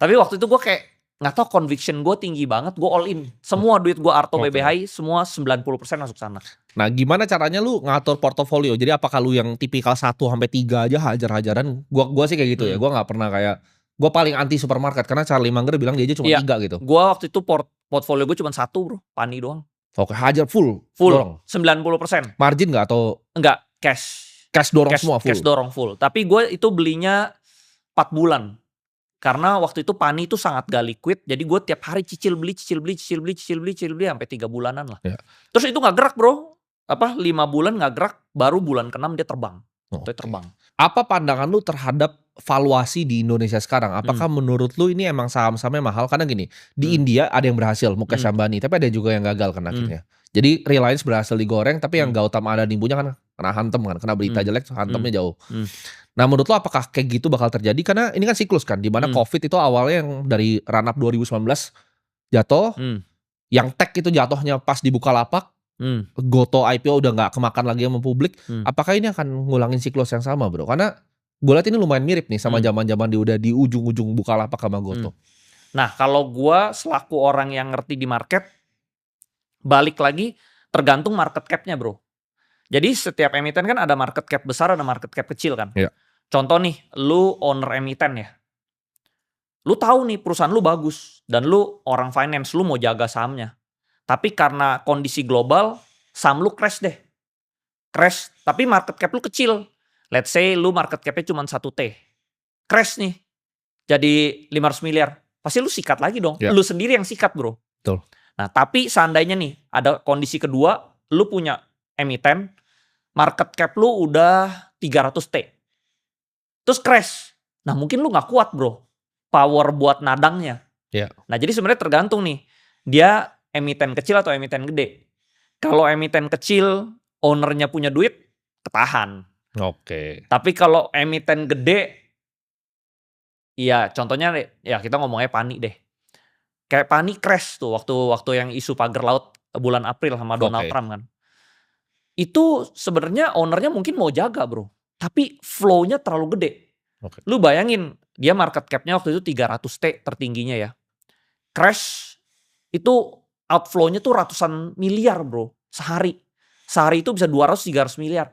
Speaker 2: Tapi waktu itu gue kayak gak tau, conviction gue tinggi banget. Gue all in. Semua duit gue Arto BBHI semua 90% masuk sana.
Speaker 1: Nah gimana caranya lu ngatur portofolio? Jadi apakah lu yang tipikal 1-3 aja hajar-hajaran? Gua sih kayak gitu ya. Gua gak pernah kayak, gua paling anti supermarket. Karena Charlie Munger bilang dia aja cuma 3 gitu.
Speaker 2: Gua waktu itu portfolio gue cuma 1 bro, PANI doang.
Speaker 1: Oke, hajar full
Speaker 2: dorong. 90%.
Speaker 1: Margin gak atau?
Speaker 2: Enggak, cash.
Speaker 1: Cash dorong semua full?
Speaker 2: Cash dorong full. Tapi gue itu belinya 4 bulan. Karena waktu itu PANI itu sangat gak liquid. Jadi gue tiap hari cicil beli sampai 3 bulanan lah. Terus itu gak gerak bro. 5 bulan gak gerak, baru bulan ke-6 dia terbang. Terbang.
Speaker 1: Apa pandangan lu terhadap valuasi di Indonesia sekarang? Apakah menurut lu ini emang saham-sahamnya mahal? Karena gini, di India ada yang berhasil, Mukesh Ambani, tapi ada juga yang gagal kan akhirnya. Jadi Reliance berhasil digoreng, tapi yang Gautam Adani punya kan kena hantem kan, kena berita jelek, hantemnya jauh. Nah menurut lu apakah kayak gitu bakal terjadi? Karena ini kan siklus kan, dimana COVID itu awalnya yang dari run up 2019 jatuh, yang tech itu jatuhnya pas dibuka lapak, Goto IPO udah gak kemakan lagi sama publik. Apakah ini akan ngulangin siklus yang sama bro? Karena gue lihat ini lumayan mirip nih sama zaman-zaman dia udah di ujung-ujung buka lapak sama Goto.
Speaker 2: Nah kalau gue selaku orang yang ngerti di market, balik lagi tergantung market cap-nya bro. Jadi setiap emiten kan ada market cap besar, ada market cap kecil kan. Contoh nih, lu owner emiten ya. Lu tahu nih perusahaan lu bagus dan lu orang finance, lu mau jaga sahamnya. Tapi karena kondisi global, saham lu crash deh. Crash, tapi market cap lu kecil. Let's say lu market cap-nya cuma 1T. Crash nih, jadi 500 miliar. Pasti lu sikat lagi dong. Lu sendiri yang sikat bro.
Speaker 1: Betul.
Speaker 2: Nah tapi seandainya nih, ada kondisi kedua, lu punya emiten, market cap lu udah 300T. Terus crash. Nah mungkin lu gak kuat bro. Power buat nadangnya. Nah jadi sebenarnya tergantung nih. Dia emiten kecil atau emiten gede. Kalau emiten kecil, ownernya punya duit, ketahan. Tapi kalau emiten gede, ya contohnya ya kita ngomongnya PANI deh. Kayak PANI crash tuh waktu yang isu pagar laut bulan April sama Donald Trump kan. Itu sebenarnya ownernya mungkin mau jaga bro. Tapi flow-nya terlalu gede. Lu bayangin, dia market cap-nya waktu itu 300T tertingginya ya. Crash, itu outflow-nya tuh ratusan miliar bro. Sehari itu bisa 200-300 miliar.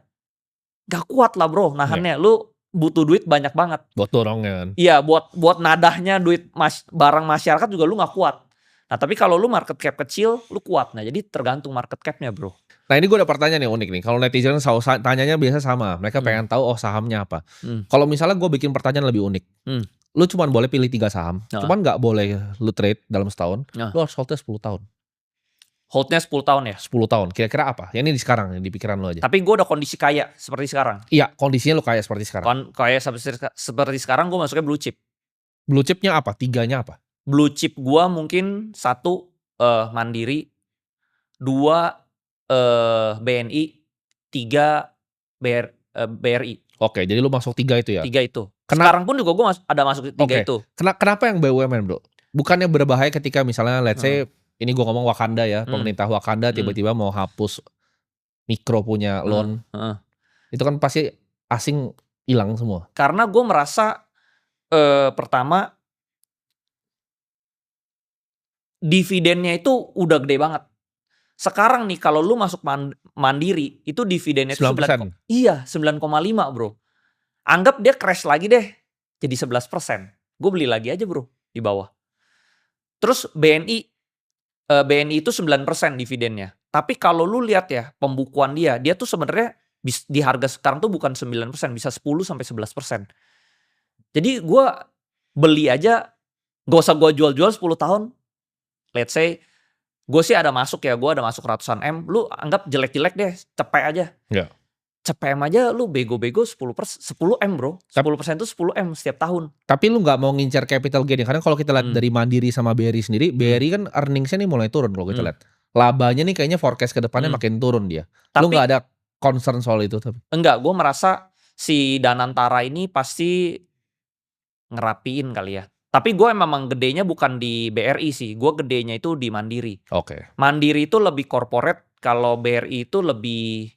Speaker 2: Gak kuat lah bro nahannya. Lu butuh duit banyak banget.
Speaker 1: Buat dorongnya kan.
Speaker 2: Iya buat nadahnya duit barang masyarakat juga lu gak kuat. Nah tapi kalau lu market cap kecil, lu kuat. Nah jadi tergantung market cap-nya bro.
Speaker 1: Nah ini gue ada pertanyaan nih unik nih. Kalau netizen tanyanya biasa sama. Mereka pengen tahu sahamnya apa. Kalau misalnya gue bikin pertanyaan lebih unik. Lu cuma boleh pilih 3 saham. Cuman gak boleh lu trade dalam setahun. Lu harus holdnya 10 tahun.
Speaker 2: Holdnya 10 tahun ya?
Speaker 1: 10 tahun. Kira-kira apa? Ya ini di sekarang, di pikiran lu aja.
Speaker 2: Tapi gue udah kondisi kaya seperti sekarang.
Speaker 1: Iya, kondisinya lu kaya seperti sekarang.
Speaker 2: Kaya seperti sekarang gue masuknya blue chip.
Speaker 1: Blue chipnya apa? 3-nya apa?
Speaker 2: Blue chip gue mungkin 1 Mandiri, 2 BNI, 3 BRI.
Speaker 1: Oke, jadi lu masuk 3 itu ya?
Speaker 2: 3 itu. Sekarang pun juga gue ada masuk 3 itu.
Speaker 1: Kenapa yang BUMN bro? Bukannya berbahaya ketika misalnya let's say ini gue ngomong Wakanda ya, pemerintah Wakanda tiba-tiba mau hapus mikro punya loan. Itu kan pasti asing hilang semua.
Speaker 2: Karena gue merasa pertama dividennya itu udah gede banget. Sekarang nih kalau lu masuk Mandiri itu dividennya
Speaker 1: 9%.
Speaker 2: Iya 9,5 bro. Anggap dia crash lagi deh jadi 11%. Gue beli lagi aja bro di bawah. Terus BNI itu 9% dividennya. Tapi kalau lu lihat ya pembukuan dia tuh sebenarnya di harga sekarang tuh bukan 9%, bisa 10-11%. Jadi gue beli aja Gak usah gue jual-jual 10 tahun. Let's say gue sih ada masuk ya, gue ada masuk ratusan M. Lu anggap jelek-jelek deh, cepet aja.
Speaker 1: Ya.
Speaker 2: Cepet M aja lu bego-bego 10 M bro. 10% itu 10 M setiap tahun.
Speaker 1: Tapi lu gak mau ngincar capital gain ya. Karena kalau kita lihat dari Mandiri sama BRI sendiri, BRI kan earningsnya nih mulai turun kalau kita lihat. Labanya nih kayaknya forecast ke depannya makin turun dia. Tapi, lu gak ada concern soal itu?
Speaker 2: Enggak, gue merasa si Danantara ini pasti ngerapiin kali ya. Tapi gue memang gedenya bukan di BRI sih. Gue gedenya itu di Mandiri.
Speaker 1: Oke.
Speaker 2: Mandiri itu lebih corporate. Kalau BRI itu lebih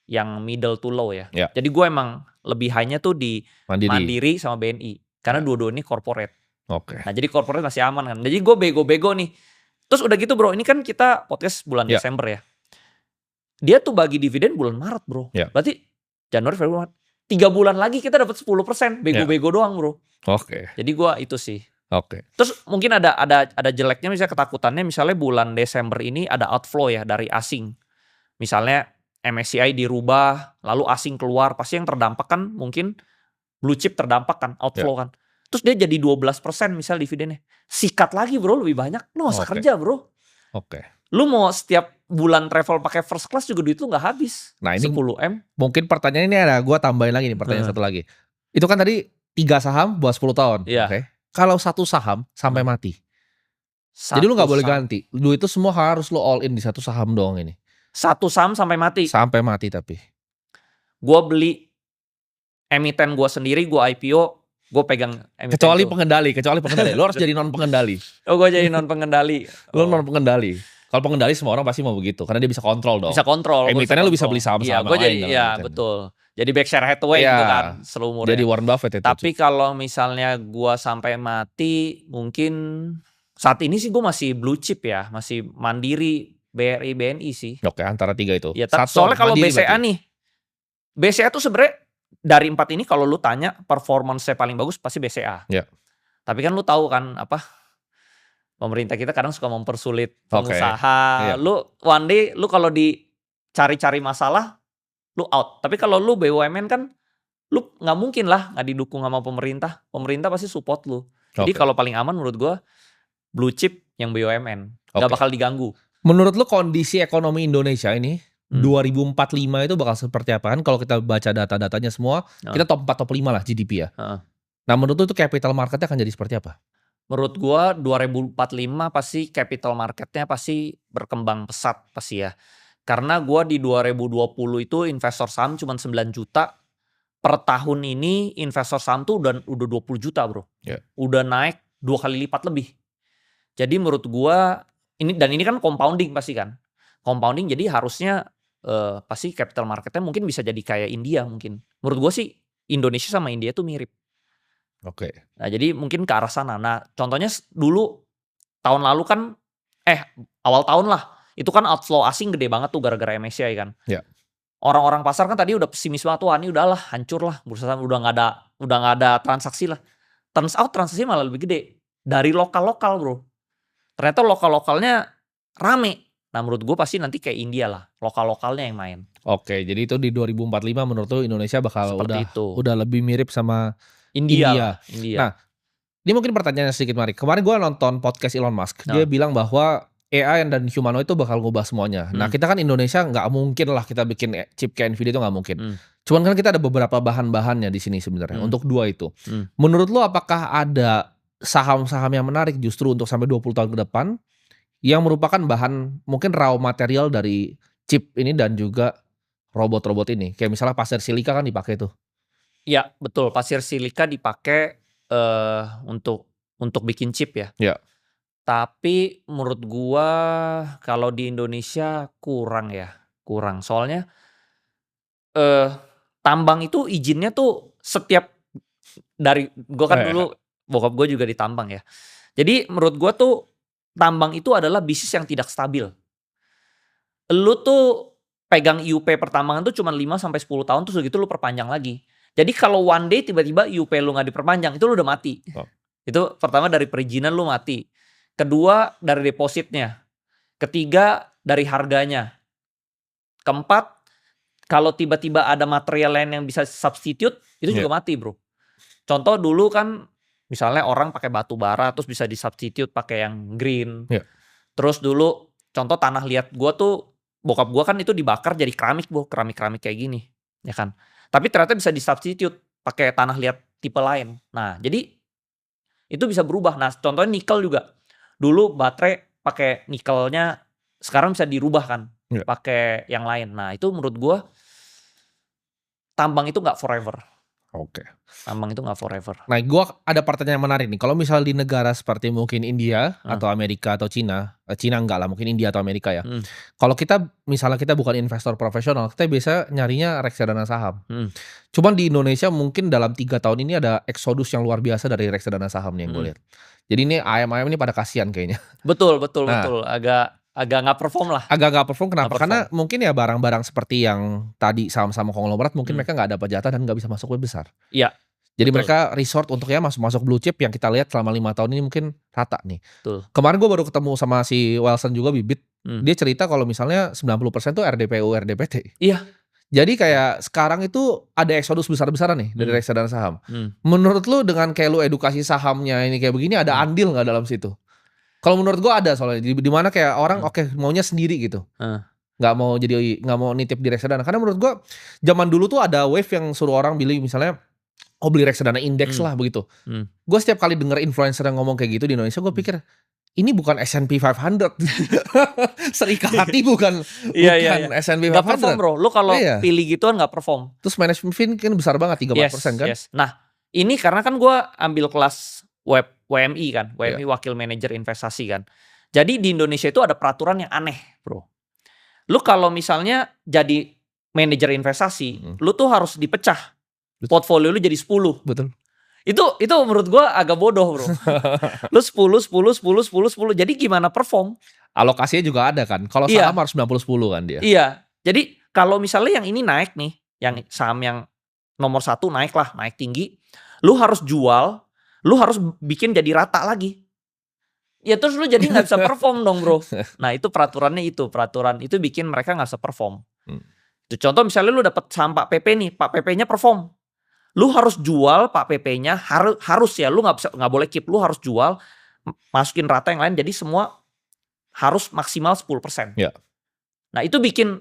Speaker 2: yang middle to low ya. Jadi gue emang lebih high-nya tuh di Mandiri sama BNI. Karena dua-dua ini corporate.
Speaker 1: Oke.
Speaker 2: Nah jadi corporate masih aman kan. Jadi gue bego-bego nih. Terus udah gitu bro, ini kan kita podcast bulan Desember ya. Dia tuh bagi dividen bulan Maret bro. Berarti Januari, Februari, Maret. 3 bulan lagi kita dapat 10%. Bego-bego doang bro.
Speaker 1: Oke.
Speaker 2: Jadi gue itu sih.
Speaker 1: Oke.
Speaker 2: Terus mungkin ada jeleknya, misalnya ketakutannya, misalnya bulan Desember ini ada outflow ya dari asing. Misalnya MSCI dirubah, lalu asing keluar, pasti yang terdampak kan mungkin blue chip terdampak kan, outflow kan. Terus dia jadi 12% misal dividennya. Sikat lagi bro, lebih banyak. Lu gak usah kerja bro.
Speaker 1: Oke.
Speaker 2: Lu mau setiap bulan travel pakai first class juga duit lu gak habis.
Speaker 1: Nah ini
Speaker 2: 10 M.
Speaker 1: Mungkin pertanyaan ini ada, gue tambahin lagi nih pertanyaan satu lagi. Itu kan tadi 3 saham buat 10 tahun. Oke. Kalau satu saham sampai mati. Jadi lu gak boleh ganti. Duit itu semua harus lu all in di satu saham doang ini.
Speaker 2: Satu saham sampai mati? Sampai
Speaker 1: mati tapi.
Speaker 2: Gue beli emiten gue sendiri, gue IPO, gue pegang emiten.
Speaker 1: Kecuali pengendali. Lu harus jadi non pengendali.
Speaker 2: Oh gue jadi non pengendali.
Speaker 1: Lu non pengendali. Kalau pengendali semua orang pasti mau begitu. Karena dia bisa kontrol dong.
Speaker 2: Bisa kontrol.
Speaker 1: Emitennya lu bisa beli saham-saham lain.
Speaker 2: Iya betul. Jadi Berkshire Hathaway gitu kan seumurnya.
Speaker 1: Jadi Warren Buffett itu.
Speaker 2: Tapi kalau misalnya gua sampai mati, mungkin saat ini sih gua masih blue chip ya, masih Mandiri, BRI, BNI sih.
Speaker 1: Oke, antara 3 itu.
Speaker 2: Ya, soalnya kalau BCA nih, BCA tuh sebenarnya dari 4 ini kalau lu tanya performance-nya paling bagus pasti BCA.
Speaker 1: Ya.
Speaker 2: Tapi kan lu tahu kan apa? Pemerintah kita kadang suka mempersulit pengusaha. Lu one day lu kalau dicari-cari masalah lu out. Tapi kalau lu BUMN kan lu nggak mungkin lah nggak didukung sama pemerintah. Pemerintah pasti support lu. Jadi kalau paling aman menurut gua blue chip yang BUMN. Nggak bakal diganggu.
Speaker 1: Menurut lu kondisi ekonomi Indonesia ini 2045 itu bakal seperti apa? Kan kalau kita baca data-datanya semua, kita top 4 top 5 lah GDP ya. Nah menurut lu itu capital marketnya akan jadi seperti apa?
Speaker 2: Menurut gua 2045 pasti capital marketnya pasti berkembang pesat pasti ya. Karena gue di 2020 itu investor saham cuma 9 juta. Per tahun ini investor saham tuh udah 20 juta bro. Udah naik 2 kali lipat lebih. Jadi menurut gue, ini kan compounding pasti kan. Compounding jadi harusnya pasti capital marketnya mungkin bisa jadi kayak India mungkin. Menurut gue sih Indonesia sama India tuh mirip.
Speaker 1: Oke.
Speaker 2: Nah jadi mungkin ke arah sana. Nah contohnya dulu tahun lalu kan, awal tahun lah. Itu kan outflow asing gede banget tuh gara-gara MSCI kan. Orang-orang pasar kan tadi udah pesimis banget, wah ini udahlah hancur lah bursa saham, udah nggak ada transaksi lah. Turns out transaksi malah lebih gede dari lokal bro. Ternyata lokal-lokalnya rame. Nah menurut gue pasti nanti kayak India lah, lokal-lokalnya yang main.
Speaker 1: Oke, jadi itu di 2045 menurut lu Indonesia bakal udah lebih mirip sama India. Nah, ini mungkin pertanyaan sedikit Mari. Kemarin gue nonton podcast Elon Musk, dia bilang bahwa AI dan humanoid itu bakal ngubah semuanya. Nah kita kan Indonesia nggak mungkin lah kita bikin chip kayak Nvidia itu nggak mungkin. Cuman kan kita ada beberapa bahan-bahannya di sini sebenarnya untuk 2 itu. Menurut lo apakah ada saham-saham yang menarik justru untuk sampai 20 tahun ke depan yang merupakan bahan mungkin raw material dari chip ini dan juga robot-robot ini? Kayak misalnya pasir silika kan dipakai tuh.
Speaker 2: Iya betul, pasir silika dipakai untuk bikin chip ya.
Speaker 1: Iya.
Speaker 2: Tapi menurut gua kalau di Indonesia kurang. Soalnya tambang itu izinnya tuh setiap dari gua kan dulu bokap gua juga di tambang ya. Jadi menurut gua tuh tambang itu adalah bisnis yang tidak stabil. Lu tuh pegang IUP pertambangan tuh cuma 5 sampai 10 tahun terus gitu lu perpanjang lagi. Jadi kalau one day tiba-tiba IUP lu nggak diperpanjang itu lu udah mati. Itu pertama dari perizinan lu mati. Kedua dari depositnya. Ketiga dari harganya. Keempat, kalau tiba-tiba ada material lain yang bisa substitute, itu juga mati bro. Contoh dulu kan Misalnya orang pakai batu bara terus bisa disubstitute pakai yang green.
Speaker 1: Iya.
Speaker 2: Terus dulu contoh tanah liat gue tuh, bokap gue kan itu dibakar jadi keramik, keramik kayak gini, ya kan. Tapi ternyata bisa disubstitute pakai tanah liat tipe lain. Nah, jadi itu bisa berubah. Nah, contohnya nikel juga. Dulu baterai pakai nikelnya, sekarang bisa dirubah kan,
Speaker 1: Iya.
Speaker 2: pakai yang lain. Nah, itu menurut gue tambang itu nggak forever.
Speaker 1: Oke.
Speaker 2: Tambang itu nggak forever.
Speaker 1: Nah, gue ada pertanyaan yang menarik nih. Kalau misal di negara seperti mungkin India atau Amerika atau Cina, Cina enggak lah, mungkin India atau Amerika ya. Kalau kita misalnya kita bukan investor profesional, kita biasa nyarinya reksadana saham. Cuman di Indonesia mungkin dalam 3 tahun ini ada eksodus yang luar biasa dari reksadana saham nih yang gue lihat. Jadi ini ayam-ayam ini pada kasihan kayaknya.
Speaker 2: Betul. Agak nggak perform lah.
Speaker 1: Agak nggak perform, kenapa?
Speaker 2: Nggak perform.
Speaker 1: Karena mungkin ya barang-barang seperti yang tadi saham-saham konglomerat mungkin mereka nggak dapat jatah dan nggak bisa masuk web besar.
Speaker 2: Iya.
Speaker 1: Jadi
Speaker 2: betul.
Speaker 1: mereka resort untuk ya masuk blue chip yang kita lihat selama 5 tahun ini mungkin rata nih.
Speaker 2: Betul.
Speaker 1: Kemarin gue baru ketemu sama si Wilson juga, Bibit. Dia cerita kalau misalnya 90% tuh RDPU, RDPT.
Speaker 2: Iya.
Speaker 1: Jadi kayak sekarang itu ada eksodus besar-besaran nih dari reksadana saham. Menurut lu dengan kayak lu edukasi sahamnya ini kayak begini, ada andil nggak dalam situ? Kalau menurut gue ada, soalnya di mana kayak orang oke, maunya sendiri gitu. Nggak mau nitip di reksadana. Karena menurut gue zaman dulu tuh ada wave yang suruh orang beli misalnya beli reksadana indeks lah begitu. Gue setiap kali denger influencer yang ngomong kayak gitu di Indonesia, gue pikir ini bukan S&P 500. Serikati bukan S&P 500.
Speaker 2: Gak perform bro. Lu kalau pilih gituan gak perform.
Speaker 1: Terus management fee kan besar banget, 3-4% kan.
Speaker 2: Nah ini karena kan gue ambil kelas WMI kan. WMI Wakil Manajer Investasi kan. Jadi di Indonesia itu ada peraturan yang aneh bro. Lu kalau misalnya jadi manajer investasi, lu tuh harus dipecah. Portfolio lu jadi 10.
Speaker 1: Betul.
Speaker 2: Itu menurut gue agak bodoh bro. Lu 10. Jadi gimana perform?
Speaker 1: Alokasinya juga ada kan. Kalau saham harus 90-10 kan dia.
Speaker 2: Iya. Jadi kalau misalnya yang ini naik nih, yang saham yang nomor 1 naik tinggi, lu harus jual, lu harus bikin jadi rata lagi. Ya terus lu jadi nggak bisa perform dong bro. Nah itu peraturannya peraturan itu bikin mereka nggak bisa perform. Itu contoh misalnya lu dapat saham Pak PP nih, Pak PP-nya perform. Lu harus jual Pak PP-nya, harus ya, lu nggak boleh keep, lu harus jual, masukin rata yang lain, jadi semua harus maksimal 10%.
Speaker 1: Ya.
Speaker 2: Nah itu bikin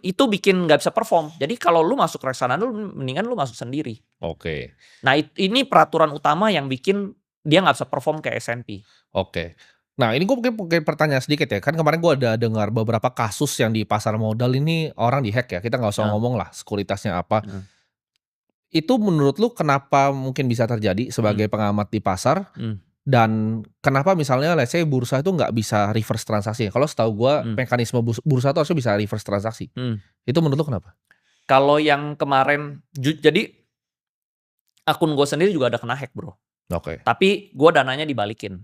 Speaker 2: nggak bisa perform. Jadi kalau lu masuk reksadana, lu mendingan lu masuk sendiri.
Speaker 1: Oke.
Speaker 2: Nah ini peraturan utama yang bikin dia nggak bisa perform kayak S&P.
Speaker 1: Oke. Nah ini gue mungkin pertanyaan sedikit ya. Kan kemarin gue ada dengar beberapa kasus yang di pasar modal ini orang dihack ya. Kita nggak usah ngomong lah sekuritasnya apa. Itu menurut lu kenapa mungkin bisa terjadi sebagai pengamat di pasar? Dan kenapa misalnya let's say bursa itu nggak bisa reverse transaksi? Kalau setahu gue mekanisme bursa itu harusnya bisa reverse transaksi. Itu menurut lu kenapa?
Speaker 2: Kalau yang kemarin, jadi akun gue sendiri juga ada kena hack bro.
Speaker 1: Oke.
Speaker 2: Tapi gue dananya dibalikin.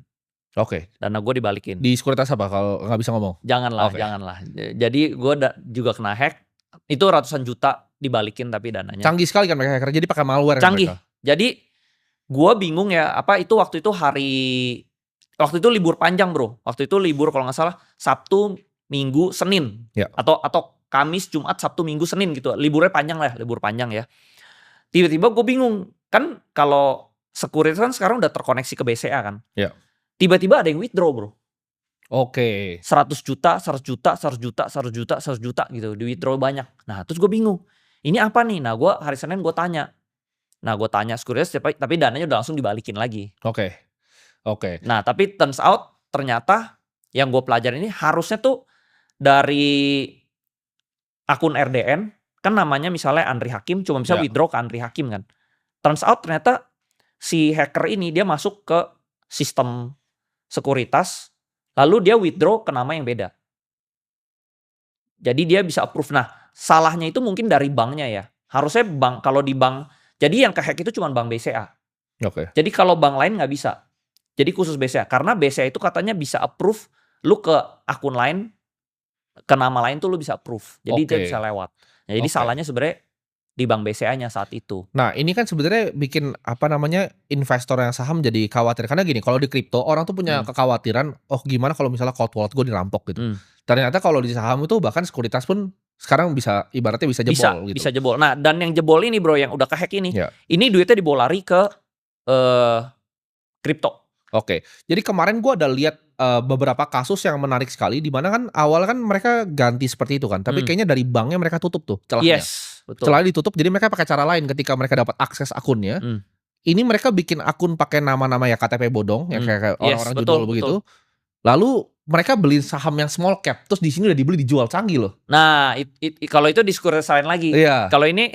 Speaker 1: Oke.
Speaker 2: Dana gue dibalikin.
Speaker 1: Di sekuritas apa kalau nggak bisa ngomong?
Speaker 2: Janganlah. Jadi gue juga kena hack. Itu ratusan juta dibalikin tapi dananya.
Speaker 1: Canggih sekali kan mereka hacker. Jadi pakai malware.
Speaker 2: Canggih.
Speaker 1: Mereka.
Speaker 2: Jadi gue bingung ya. Waktu itu libur panjang bro. Waktu itu libur kalau nggak salah Sabtu, Minggu, Senin.
Speaker 1: Ya.
Speaker 2: Atau Kamis, Jumat, Sabtu, Minggu, Senin gitu. Libur panjang ya. Tiba-tiba gue bingung. Kan kalau sekuritas kan sekarang udah terkoneksi ke BCA kan.
Speaker 1: Ya.
Speaker 2: Tiba-tiba ada yang withdraw bro.
Speaker 1: Oke.
Speaker 2: 100 juta gitu. Di withdraw banyak. Nah terus gue bingung. Ini apa nih? Nah gue hari Senin gue tanya. Sekuritas tapi dananya udah langsung dibalikin lagi.
Speaker 1: Oke.
Speaker 2: Nah tapi turns out ternyata yang gue pelajarin ini harusnya tuh dari akun RDN. Kan namanya misalnya Andri Hakim. Cuma bisa withdraw ke Andri Hakim kan. Turns out ternyata si hacker ini dia masuk ke sistem sekuritas. Lalu dia withdraw ke nama yang beda. Jadi dia bisa approve. Nah, salahnya itu mungkin dari banknya ya. Harusnya bank, kalau di bank, jadi yang kehack itu cuma bank BCA.
Speaker 1: Oke.
Speaker 2: Jadi kalau bank lain nggak bisa. Jadi khusus BCA. Karena BCA itu katanya bisa approve, lu ke akun lain, ke nama lain tuh lu bisa approve. Jadi dia bisa lewat. Nah, jadi salahnya sebenarnya di bank BCA-nya saat itu.
Speaker 1: Nah ini kan sebenarnya bikin investor yang saham jadi khawatir. Karena gini, kalau di kripto orang tuh punya kekhawatiran, gimana kalau misalnya cold wallet gue dirampok gitu. Ternyata kalau di saham itu bahkan sekuritas pun sekarang ibaratnya bisa jebol gitu.
Speaker 2: Bisa jebol. Nah dan yang jebol ini bro, yang udah kehack ini, ini duitnya dibawa lari ke kripto.
Speaker 1: Oke. Jadi kemarin gua ada lihat beberapa kasus yang menarik sekali di mana kan awal kan mereka ganti seperti itu kan, tapi kayaknya dari banknya mereka tutup tuh celahnya.
Speaker 2: Yes, betul.
Speaker 1: Celahnya ditutup, jadi mereka pakai cara lain ketika mereka dapat akses akunnya. Ini mereka bikin akun pakai nama-nama ya KTP bodong, yang kayak orang-orang judul begitu. Lalu mereka beli saham yang small cap, terus di sini udah dibeli dijual, canggih loh.
Speaker 2: Nah, kalau itu diskursus lain lagi.
Speaker 1: Iya.
Speaker 2: Kalau ini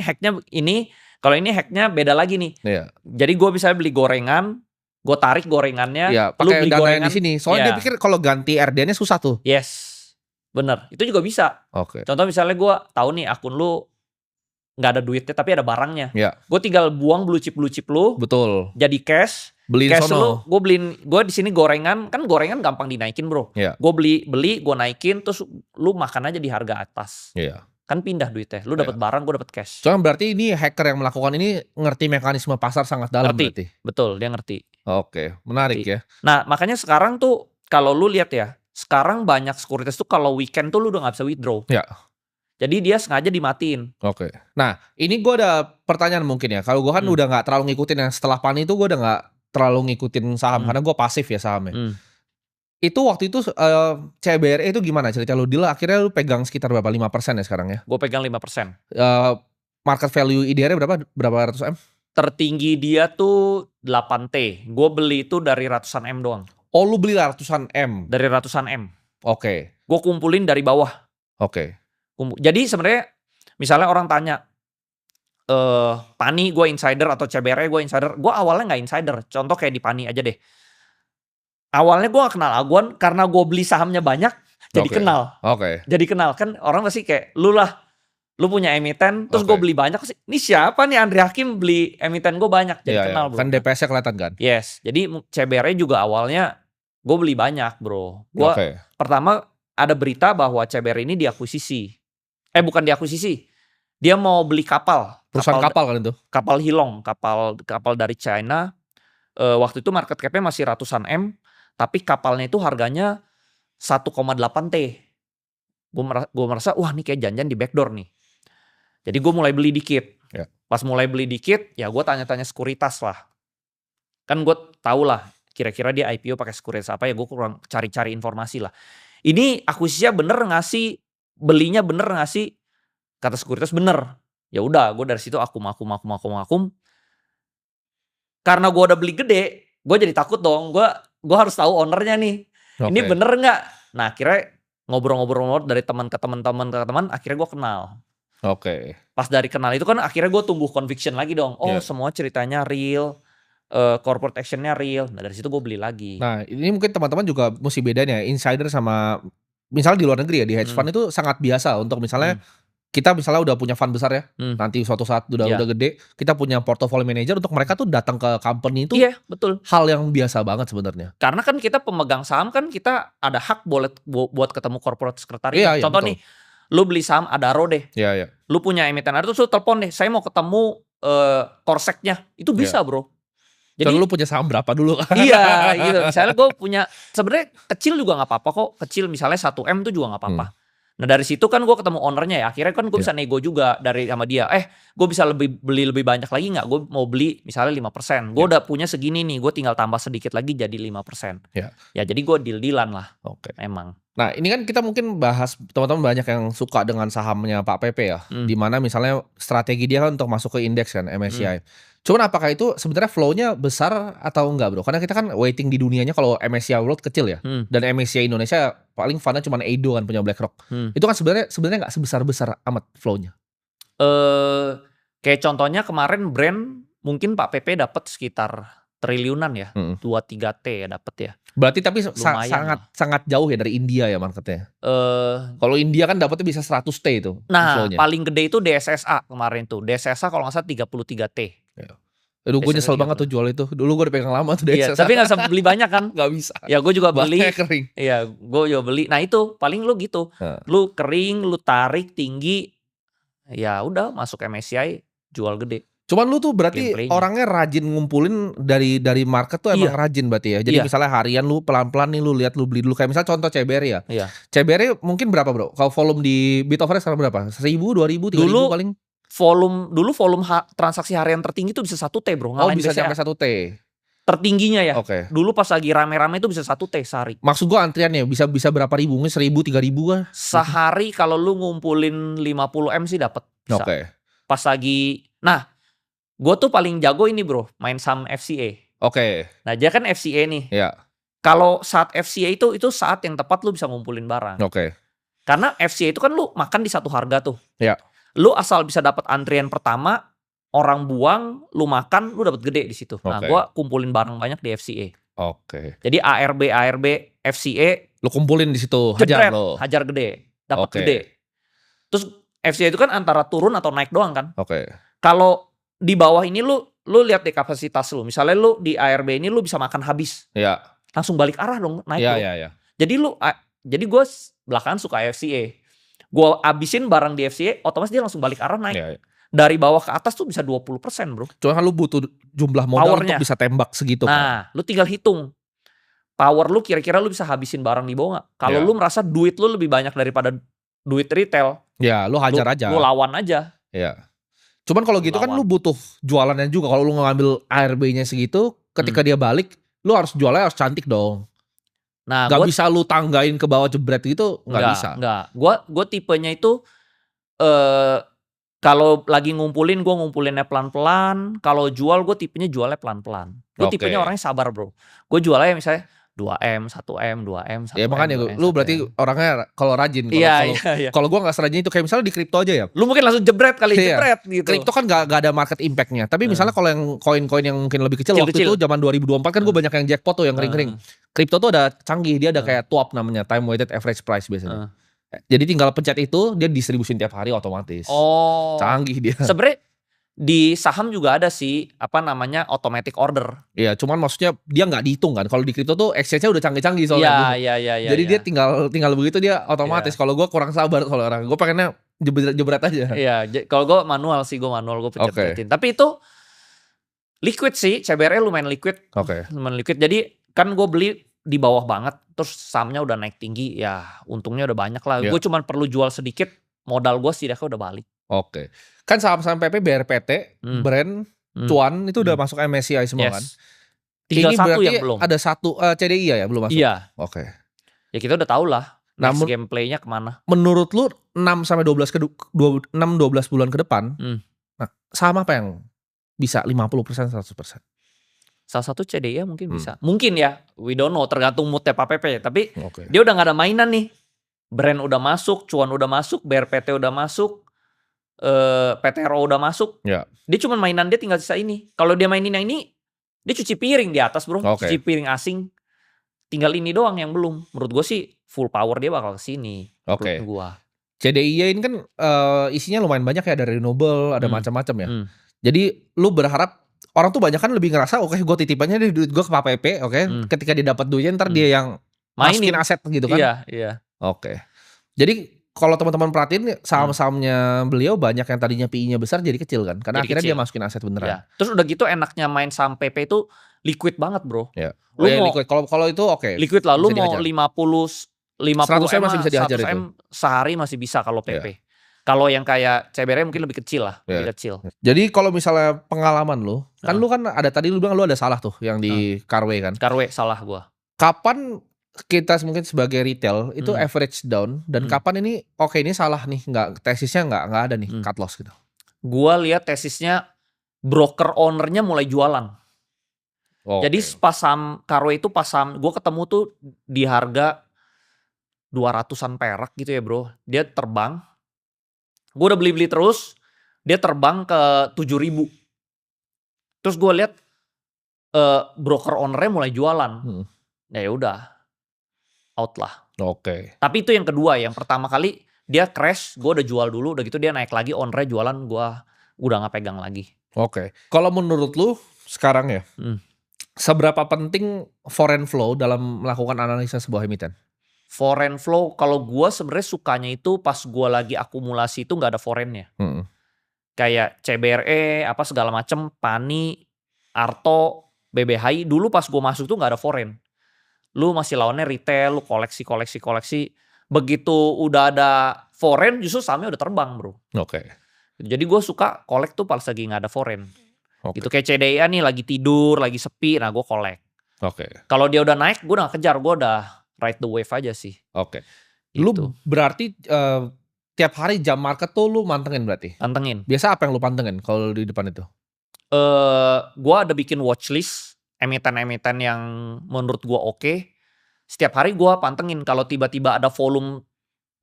Speaker 2: hacknya beda lagi nih.
Speaker 1: Iya.
Speaker 2: Jadi gue bisa beli gorengan, gue tarik gorengannya,
Speaker 1: Iya,
Speaker 2: lu
Speaker 1: pakai
Speaker 2: beli
Speaker 1: dana
Speaker 2: gorengan
Speaker 1: yang di sini. Soalnya dia pikir kalau ganti RDN-nya susah tuh.
Speaker 2: Yes, bener. Itu juga bisa.
Speaker 1: Oke.
Speaker 2: Contoh misalnya gue tahu nih akun lu nggak ada duitnya tapi ada barangnya.
Speaker 1: Iya.
Speaker 2: Gue tinggal buang blue chip lu.
Speaker 1: Betul.
Speaker 2: Jadi cash.
Speaker 1: Beliin
Speaker 2: cash
Speaker 1: sono.
Speaker 2: gue di sini gorengan, kan gorengan gampang dinaikin bro.
Speaker 1: Iya.
Speaker 2: Gue beli, gue naikin, terus lu makan aja di harga atas.
Speaker 1: Iya.
Speaker 2: Kan pindah duitnya. Lu dapat barang, gue dapat cash.
Speaker 1: Soalnya berarti ini hacker yang melakukan ini ngerti mekanisme pasar sangat dalam berarti.
Speaker 2: Betul, dia ngerti.
Speaker 1: Oke, menarik ya.
Speaker 2: Nah, makanya sekarang tuh kalau lu lihat ya, sekarang banyak sekuritas tuh kalau weekend tuh lu udah nggak bisa withdraw.
Speaker 1: Ya.
Speaker 2: Jadi dia sengaja dimatiin.
Speaker 1: Oke. Nah, ini gue ada pertanyaan mungkin ya. Kalau gue kan udah nggak terlalu ngikutin yang setelah PANI itu gue udah nggak terlalu ngikutin saham karena gue pasif ya sahamnya. Itu waktu itu CBRE itu gimana cerita lu? Deal akhirnya lu pegang sekitar berapa? 5% ya sekarang ya?
Speaker 2: Gue pegang 5%.
Speaker 1: Market value IDR berapa ratus M?
Speaker 2: Tertinggi dia tuh 8T. Gue beli itu dari ratusan M doang.
Speaker 1: Oh, lu beli ratusan M?
Speaker 2: Dari ratusan M.
Speaker 1: Oke.
Speaker 2: Gue kumpulin dari bawah.
Speaker 1: Oke.
Speaker 2: Jadi sebenarnya misalnya orang tanya, PANI gue insider atau CBRE gue insider. Gue awalnya nggak insider. Contoh kayak di PANI aja deh. Awalnya gue gak kenal Aguan karena gue beli sahamnya banyak, jadi kenal. Jadi kenal kan orang pasti kayak lu punya emiten, terus gue beli banyak sih. Ini siapa nih Andri Hakim beli emiten gue banyak, jadi kenal bro.
Speaker 1: Kan DPS-nya kelihatan kan?
Speaker 2: Yes, jadi CBRE juga awalnya gue beli banyak bro. Gue pertama ada berita bahwa CBRE ini diakuisisi. Bukan diakuisisi, dia mau beli kapal.
Speaker 1: Perusahaan kapal kan itu?
Speaker 2: Kapal Hilong, kapal dari China. Waktu itu market cap-nya masih ratusan M. Tapi kapalnya itu harganya 1,8 T. Gue merasa, wah ini kayak janjian di backdoor nih. Jadi gue mulai beli dikit.
Speaker 1: Ya.
Speaker 2: Pas mulai beli dikit, ya gue tanya-tanya sekuritas lah. Kan gue tau lah, kira-kira dia IPO pakai sekuritas apa ya, gue kurang cari-cari informasi lah. Ini akuisisinya bener gak sih? Belinya bener gak sih? Kata sekuritas bener. Ya udah, gue dari situ akum. Karena gue udah beli gede, gue jadi takut dong. Gue harus tahu ownernya nih. Ini bener nggak? Nah akhirnya ngobrol-ngobrol dari teman ke teman, akhirnya gue kenal. Pas dari kenal itu kan akhirnya gue tumbuh conviction lagi dong. Semua ceritanya real, corporate actionnya real. Nah dari situ gue beli lagi.
Speaker 1: Nah ini mungkin teman-teman juga mesti bedanya insider sama misalnya di luar negeri ya, di hedge fund itu sangat biasa untuk misalnya kita misalnya udah punya fund besar ya, nanti suatu saat udah gede, kita punya portfolio manager untuk mereka tuh datang ke company itu.
Speaker 2: Iya, betul.
Speaker 1: Hal yang biasa banget sebenarnya.
Speaker 2: Karena kan kita pemegang saham kan kita ada hak buat ketemu corporate secretary. Contoh nih, lu beli saham Adaro deh.
Speaker 1: Iya.
Speaker 2: Lu punya emiten Adaro, terus lu telepon deh, saya mau ketemu korseknya. Itu bisa bro.
Speaker 1: Jadi lu punya saham berapa dulu?
Speaker 2: Iya gitu. Misalnya gue punya, sebenarnya kecil juga gak apa-apa kok. Kecil misalnya 1M tuh juga gak apa-apa. Nah dari situ kan gue ketemu ownernya ya. Akhirnya kan gue bisa nego juga sama dia. Gue bisa beli lebih banyak lagi gak? Gue mau beli misalnya 5%. Gue udah punya segini nih. Gue tinggal tambah sedikit lagi jadi 5%. Ya jadi gue deal-dealan lah. Emang.
Speaker 1: Nah ini kan kita mungkin bahas, teman-teman banyak yang suka dengan sahamnya Pak Pepe ya. Dimana misalnya strategi dia kan untuk masuk ke indeks kan, MSCI. Cuman apakah itu sebenarnya flow-nya besar atau enggak bro? Karena kita kan weighting di dunianya kalau MSCI World kecil ya. Dan MSCI Indonesia paling fund-nya cuma Edo kan punya BlackRock. Itu kan sebenarnya nggak sebesar-besar amat flow-nya.
Speaker 2: Kayak contohnya kemarin brand mungkin Pak Pepe dapat sekitar triliunan ya. 2-3 T ya dapat ya.
Speaker 1: Berarti tapi sangat jauh ya dari India ya marketnya. Kalau India kan dapatnya bisa 100 T itu.
Speaker 2: Nah
Speaker 1: flow-nya.
Speaker 2: paling gede itu DSSA kemarin tuh. DSSA kalau nggak salah 33 T.
Speaker 1: Aduh gue nyesel banget tuh jual itu. Dulu gue udah pegang lama tuh DSSA.
Speaker 2: Iya, tapi gak bisa beli banyak kan?
Speaker 1: Gak bisa.
Speaker 2: Ya gue juga beli.
Speaker 1: Kering.
Speaker 2: Iya gue juga beli. Nah itu paling lu gitu. Lu kering, lu tarik tinggi. Ya udah masuk MSCI jual gede.
Speaker 1: Cuman lu tuh berarti orangnya rajin ngumpulin dari market tuh emang rajin berarti ya. Jadi misalnya harian lu pelan-pelan nih lu lihat lu beli dulu. Kayak misalnya contoh CBRE ya. CBRE mungkin berapa bro? Kalau volume di Bitoverse sekarang berapa? 1.000, 2.000, 3.000 paling?
Speaker 2: Volume transaksi harian tertinggi itu bisa 1 T bro.
Speaker 1: Bisa sampai 1 T.
Speaker 2: tertingginya ya.
Speaker 1: Oke.
Speaker 2: Dulu pas lagi rame-rame itu bisa 1 T sehari.
Speaker 1: Maksud gua antriannya bisa berapa ribu? Mungkin 1.000, 3.000 kan?
Speaker 2: Sehari kalau lu ngumpulin 50 M sih dapat.
Speaker 1: Oke.
Speaker 2: Pas lagi, nah gue tuh paling jago ini bro, main saham FCA.
Speaker 1: Oke.
Speaker 2: Nah dia kan FCA nih.
Speaker 1: Ya.
Speaker 2: Kalau saat FCA itu saat yang tepat lu bisa ngumpulin barang.
Speaker 1: Oke.
Speaker 2: Karena FCA itu kan lu makan di satu harga tuh.
Speaker 1: Ya.
Speaker 2: Lu asal bisa dapat antrian pertama, orang buang, lu makan, lu dapat gede di situ. Nah, gua kumpulin barang banyak di FCA.
Speaker 1: Oke.
Speaker 2: Jadi ARB, FCA,
Speaker 1: lu kumpulin di situ,
Speaker 2: jebret,
Speaker 1: hajar lo.
Speaker 2: hajar gede, dapat gede. Terus FCA itu kan antara turun atau naik doang kan.
Speaker 1: Oke.
Speaker 2: Kalau di bawah ini lu lihat deh kapasitas lu. Misalnya lu di ARB ini lu bisa makan habis.
Speaker 1: Iya.
Speaker 2: Langsung balik arah dong, naik
Speaker 1: Iya,
Speaker 2: dong.
Speaker 1: iya.
Speaker 2: Jadi gue belakangan suka FCA. Gue abisin barang di FCA, otomatis dia langsung balik arah naik.
Speaker 1: Iya.
Speaker 2: Dari bawah ke atas tuh bisa 20% bro.
Speaker 1: Cuma kan lu butuh jumlah modal
Speaker 2: Powernya.
Speaker 1: untuk bisa tembak segitu kan.
Speaker 2: Nah, lu tinggal hitung. Power lu kira-kira lu bisa habisin barang di bawah gak? Kalau lu merasa duit lu lebih banyak daripada duit retail.
Speaker 1: Ya, lu hajar aja.
Speaker 2: Lu lawan aja.
Speaker 1: Iya. Cuman kalau gitu kan lu butuh jualannya juga. Kalau lu ngambil ARB-nya segitu, ketika dia balik, lu harus jualnya harus cantik dong.
Speaker 2: Nah,
Speaker 1: gak bisa lu tanggain ke bawah jebret gitu, gak bisa.
Speaker 2: Enggak. Gue tipenya itu kalau lagi ngumpulin, gue ngumpulinnya pelan-pelan. Kalau jual, gue tipenya jualnya pelan-pelan. Gue tipenya orangnya sabar bro. Gue jualnya misalnya 2M, 1M, 2M, 1M.
Speaker 1: Ya makanya lu berarti orangnya kalau rajin.
Speaker 2: Iya.
Speaker 1: Kalau gue gak serajin itu, kayak misalnya di kripto aja ya.
Speaker 2: Lu mungkin langsung jebret kali, jebret gitu.
Speaker 1: Kripto kan gak ada market impact-nya. Tapi misalnya kalau yang koin-koin yang mungkin lebih kecil, waktu itu zaman 2024 kan gue banyak yang jackpot tuh, yang kering-kering. Kripto tuh ada canggih, dia ada kayak TWAP namanya, time weighted average price biasanya. Jadi tinggal pencet itu, dia distribusin tiap hari otomatis.
Speaker 2: Oh.
Speaker 1: Canggih dia.
Speaker 2: Sebenarnya di saham juga ada sih, apa namanya, automatic order.
Speaker 1: Iya, cuman maksudnya dia nggak dihitung kan. Kalau di kripto tuh exchange-nya udah canggih-canggih soalnya.
Speaker 2: Iya.
Speaker 1: Jadi dia tinggal begitu dia otomatis. Kalau gue kurang sabar kalau orang. Gue pengennya jebret aja.
Speaker 2: Iya, kalau gue manual, gue pencet-pencetin. Tapi itu liquid sih, CBRE lumayan liquid. Lumayan liquid. Jadi kan gue beli di bawah banget, terus sahamnya udah naik tinggi, ya untungnya udah banyak lah. Gue cuma perlu jual sedikit, modal gue setidaknya udah balik.
Speaker 1: Kan saham-saham PP, BRPT, Brand, Cuan itu udah masuk MSCI semua kan?
Speaker 2: Tinggal
Speaker 1: ini
Speaker 2: satu
Speaker 1: berarti
Speaker 2: yang belum.
Speaker 1: Ada satu CDI ya belum masuk?
Speaker 2: Iya. Ya kita udah tahu lah next gameplaynya kemana.
Speaker 1: Menurut lu 6-12 bulan ke depan, nah, saham apa yang bisa 50%, 100%?
Speaker 2: Salah satu CDI mungkin bisa. Mungkin ya, we don't know, tergantung moodnya Pak PP. Tapi dia udah gak ada mainan nih. Brand udah masuk, Cuan udah masuk, BRPT udah masuk, PTRO udah masuk. Dia cuma mainan dia tinggal sisa ini. Kalau dia mainin yang ini, dia cuci piring di atas bro. Cuci piring asing. Tinggal ini doang yang belum. Menurut gue sih full power dia bakal kesini. Menurut gue.
Speaker 1: CDI ini kan isinya lumayan banyak ya. Ada renewable, ada macam-macam ya. Jadi lu berharap orang tuh banyak kan lebih ngerasa gue titipannya deh duit gue ke Pak PP, ketika dia dapat duitnya ntar dia yang masukin aset gitu kan.
Speaker 2: Iya.
Speaker 1: Jadi kalau teman-teman perhatiin saham-sahamnya beliau banyak yang tadinya PI-nya besar jadi kecil kan. Karena akhirnya dia masukin aset beneran.
Speaker 2: Terus udah gitu enaknya main saham PP itu liquid banget bro.
Speaker 1: Lu mau liquid. Kalau itu
Speaker 2: liquid lah, lu mau 50
Speaker 1: 100 M masih bisa dihajar
Speaker 2: 100 M sehari masih bisa kalau PP. Kalau yang kayak CBRE mungkin lebih kecil lah, lebih kecil.
Speaker 1: Jadi kalau misalnya pengalaman lu, kan lu kan ada tadi lu bilang lu ada salah tuh yang di Carway kan?
Speaker 2: Carway salah gua.
Speaker 1: Kapan kita mungkin sebagai retail itu average down dan kapan ini ini salah nih, tesisnya nggak ada nih cut loss gitu?
Speaker 2: Gua lihat tesisnya broker ownernya mulai jualan. Jadi pas saham Carway itu pas saham gua ketemu tuh di harga 200-an perak gitu ya bro. Dia terbang. Gue udah beli-beli terus, dia terbang ke 7.000. Terus gue lihat broker ownernya mulai jualan. Ya udah, out lah. Tapi itu yang kedua, yang pertama kali dia crash, gue udah jual dulu, udah gitu dia naik lagi, ownernya jualan, gue udah gak pegang lagi.
Speaker 1: Kalau menurut lu sekarang ya, seberapa penting foreign flow dalam melakukan analisa sebuah emiten?
Speaker 2: Foreign flow, kalau gue sebenarnya sukanya itu pas gue lagi akumulasi itu nggak ada foreignnya. Kayak CBRE, apa segala macem, PANI, Arto, BBHI. Dulu pas gue masuk tuh nggak ada foreign. Lu masih lawannya retail, lu koleksi. Begitu udah ada foreign, justru sahamnya udah terbang bro. Jadi gue suka collect tuh pas lagi nggak ada foreign. Gitu kayak CDIA nih lagi tidur, lagi sepi, nah gue collect.
Speaker 1: Oke.
Speaker 2: Kalau dia udah naik, gue udah gak kejar, gue udah ride the wave aja sih.
Speaker 1: Oke.
Speaker 2: Gitu.
Speaker 1: Lu berarti tiap hari jam market tuh lu mantengin berarti?
Speaker 2: Pantengin.
Speaker 1: Biasa apa yang lu pantengin kalau di depan itu?
Speaker 2: Gue ada bikin watchlist emiten-emiten yang menurut gue oke. Setiap hari gue pantengin. Kalau tiba-tiba ada volume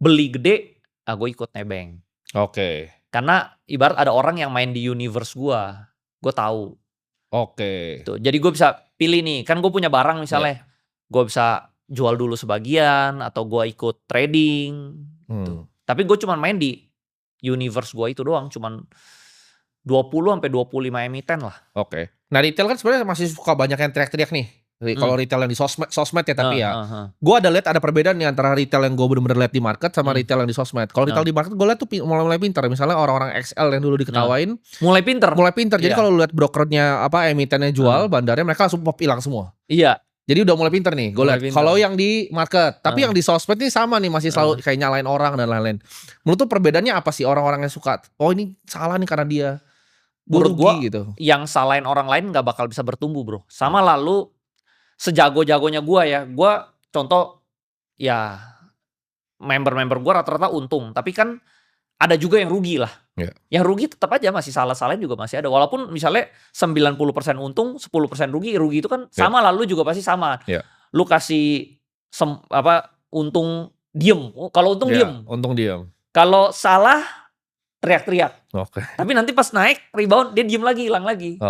Speaker 2: beli gede, gue ikut nebeng.
Speaker 1: Oke.
Speaker 2: Karena ibarat ada orang yang main di universe gue tahu.
Speaker 1: Oke.
Speaker 2: Tuh, jadi gue bisa pilih nih, kan gue punya barang misalnya, gue bisa jual dulu sebagian atau gue ikut trading. Gitu. Tapi gue cuma main di universe gue itu doang, cuman 20-25 emiten lah.
Speaker 1: Oke. Nah retail kan sebenarnya masih suka banyak yang teriak-teriak nih. Kalau retail yang di sosmed ya tapi gue ada lihat ada perbedaan nih antara retail yang gue bener-bener lihat di market sama retail yang di sosmed. Kalau retail di market gue lihat tuh mulai pintar. Misalnya orang-orang XL yang dulu diketawain,
Speaker 2: mulai pintar.
Speaker 1: Jadi kalau lu lihat brokernya emitennya jual, bandarnya mereka langsung pop hilang semua.
Speaker 2: Iya.
Speaker 1: Jadi udah mulai pintar nih. Gue lihat kalau yang di market, tapi yang di sosmed ini sama nih, masih selalu kayak nyalain orang dan lain-lain. Menurut tuh perbedaannya apa sih orang-orang yang suka? Oh ini salah nih karena dia.
Speaker 2: Menurut gue
Speaker 1: gitu.
Speaker 2: Yang salahin orang lain gak bakal bisa bertumbuh bro. Sama lalu sejago-jagonya gue ya. Gue contoh ya member-member gue rata-rata untung. Tapi kan ada juga yang rugi lah. Yang rugi tetap aja masih salah-salahin juga masih ada. Walaupun misalnya 90% untung 10% rugi. Rugi itu kan sama lalu juga pasti sama. Lu kasih untung diem. Kalau untung diem.
Speaker 1: Untung diem.
Speaker 2: Kalau salah teriak-teriak.
Speaker 1: Tapi
Speaker 2: nanti pas naik rebound dia diem lagi, hilang lagi.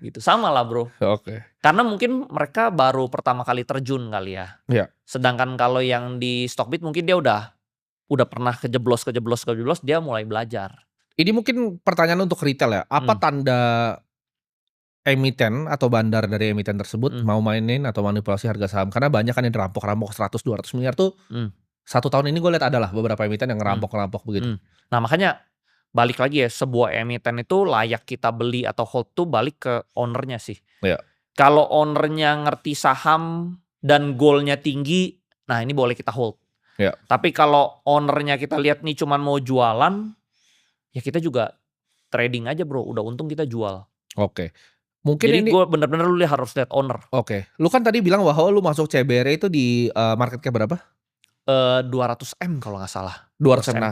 Speaker 2: Gitu sama lah bro. Karena mungkin mereka baru pertama kali terjun kali ya. Sedangkan kalau yang di Stockbit mungkin dia udah pernah kejeblos dia mulai belajar.
Speaker 1: Ini mungkin pertanyaan untuk retail ya. Apa tanda emiten atau bandar dari emiten tersebut mau mainin atau manipulasi harga saham? Karena banyak kan yang rampok 100-200 miliar tuh. 1 tahun ini gue lihat adalah beberapa emiten yang ngerampok begitu.
Speaker 2: Nah makanya balik lagi ya, sebuah emiten itu layak kita beli atau hold tuh balik ke ownernya sih. Kalau ownernya ngerti saham dan goalnya tinggi, nah ini boleh kita hold. Tapi kalau ownernya kita lihat nih cuman mau jualan, ya kita juga trading aja bro. Udah untung kita jual. Mungkin jadi ini gue bener-bener lu harus lihat owner.
Speaker 1: Lu kan tadi bilang bahwa lu masuk CBRE itu di market cap berapa?
Speaker 2: 200M kalau nggak salah.
Speaker 1: 200M.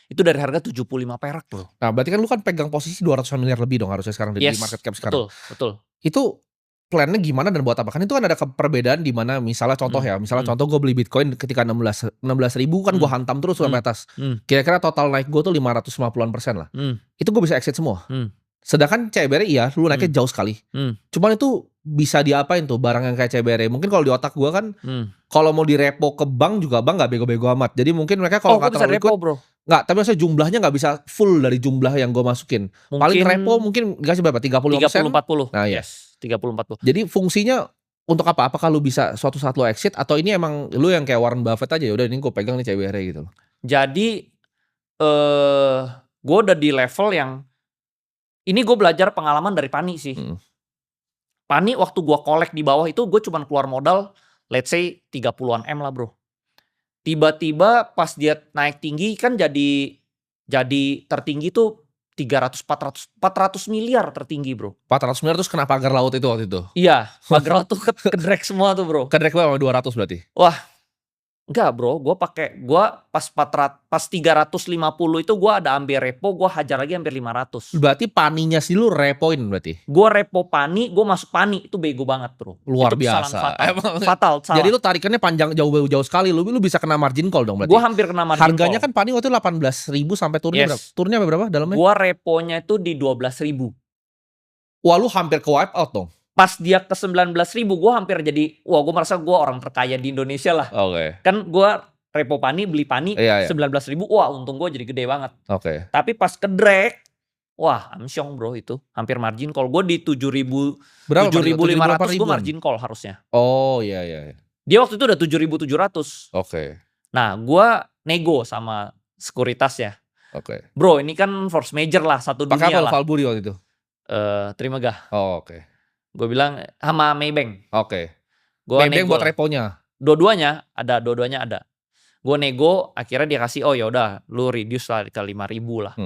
Speaker 2: Itu dari harga 75 perak bro.
Speaker 1: Nah berarti kan lu kan pegang posisi 200 miliar lebih dong harusnya sekarang di market cap sekarang.
Speaker 2: Betul.
Speaker 1: Itu plannya gimana dan buat apa? Kan itu kan ada perbedaan di mana misalnya contoh contoh gue beli Bitcoin ketika 16 ribu kan gue hantam terus sampai atas. Kira-kira total naik gue tuh 550% lah. Itu gue bisa exit semua. Sedangkan CBRE lu naiknya jauh sekali. Cuman itu bisa diapain tuh barang yang kayak CBRE? Mungkin kalau di otak gue kan kalau mau direpo ke bank juga bank gak bego-bego amat. Jadi mungkin mereka kalau nggak terlalu liquid, nggak, tapi maksudnya jumlahnya nggak bisa full dari jumlah yang gue masukin. Paling repo mungkin nggak sih berapa? 30%?
Speaker 2: 30-40.
Speaker 1: Nah
Speaker 2: yes, 30-40.
Speaker 1: Jadi fungsinya untuk apa? Apakah lu bisa suatu saat lu exit atau ini emang lu yang kayak Warren Buffett aja, udah ini gue pegang nih CBRE gitu.
Speaker 2: Jadi gue udah di level yang ini gue belajar pengalaman dari Pani sih. Pani waktu gue collect di bawah itu gue cuma keluar modal let's say 30-an M lah bro. Tiba-tiba pas dia naik tinggi kan jadi tertinggi tuh 400 miliar tertinggi bro.
Speaker 1: 400 miliar terus kenapa pagar laut itu waktu itu?
Speaker 2: Iya, pagar laut tuh kedrek semua tuh bro.
Speaker 1: Kedrek sama 200 berarti?
Speaker 2: Wah, enggak bro, gue pas 350 itu gue ada ambil repo, gue hajar lagi hampir 500.
Speaker 1: Berarti paninya sih lu repoin berarti?
Speaker 2: Gue repo pani, gue masuk pani, itu bego banget bro.
Speaker 1: Luar
Speaker 2: itu
Speaker 1: biasa.
Speaker 2: Fatal.
Speaker 1: Jadi lu tarikannya panjang jauh sekali, lu bisa kena margin call dong berarti?
Speaker 2: Gue hampir kena margin
Speaker 1: Harganya
Speaker 2: call.
Speaker 1: kan pani waktu itu 18.000 sampai turunnya berapa? Turunnya berapa dalamnya?
Speaker 2: Gue reponya itu di 12.000.
Speaker 1: Wah lu hampir ke wipe out dong?
Speaker 2: Pas dia ke 19.000 gue hampir jadi, gue merasa gue orang terkaya di Indonesia lah. Kan gue repo pani, beli pani 19.000, wah untung gue jadi gede banget. Tapi pas kedrek, wah amsyong bro itu, hampir margin call. Gue di 7.500 gue margin call harusnya.
Speaker 1: Oh iya.
Speaker 2: Dia waktu itu udah 7.700. Nah gue nego sama sekuritas ya. Bro ini kan force major lah, satu dunia lah.
Speaker 1: Pakai apa Valburi waktu itu?
Speaker 2: Trimegah.
Speaker 1: Gue
Speaker 2: bilang sama Maybank.
Speaker 1: Maybank buat reponya.
Speaker 2: Dua-duanya ada. Gue nego, akhirnya dia kasih, oh ya udah, lu reduce lah ke 5.000 lah.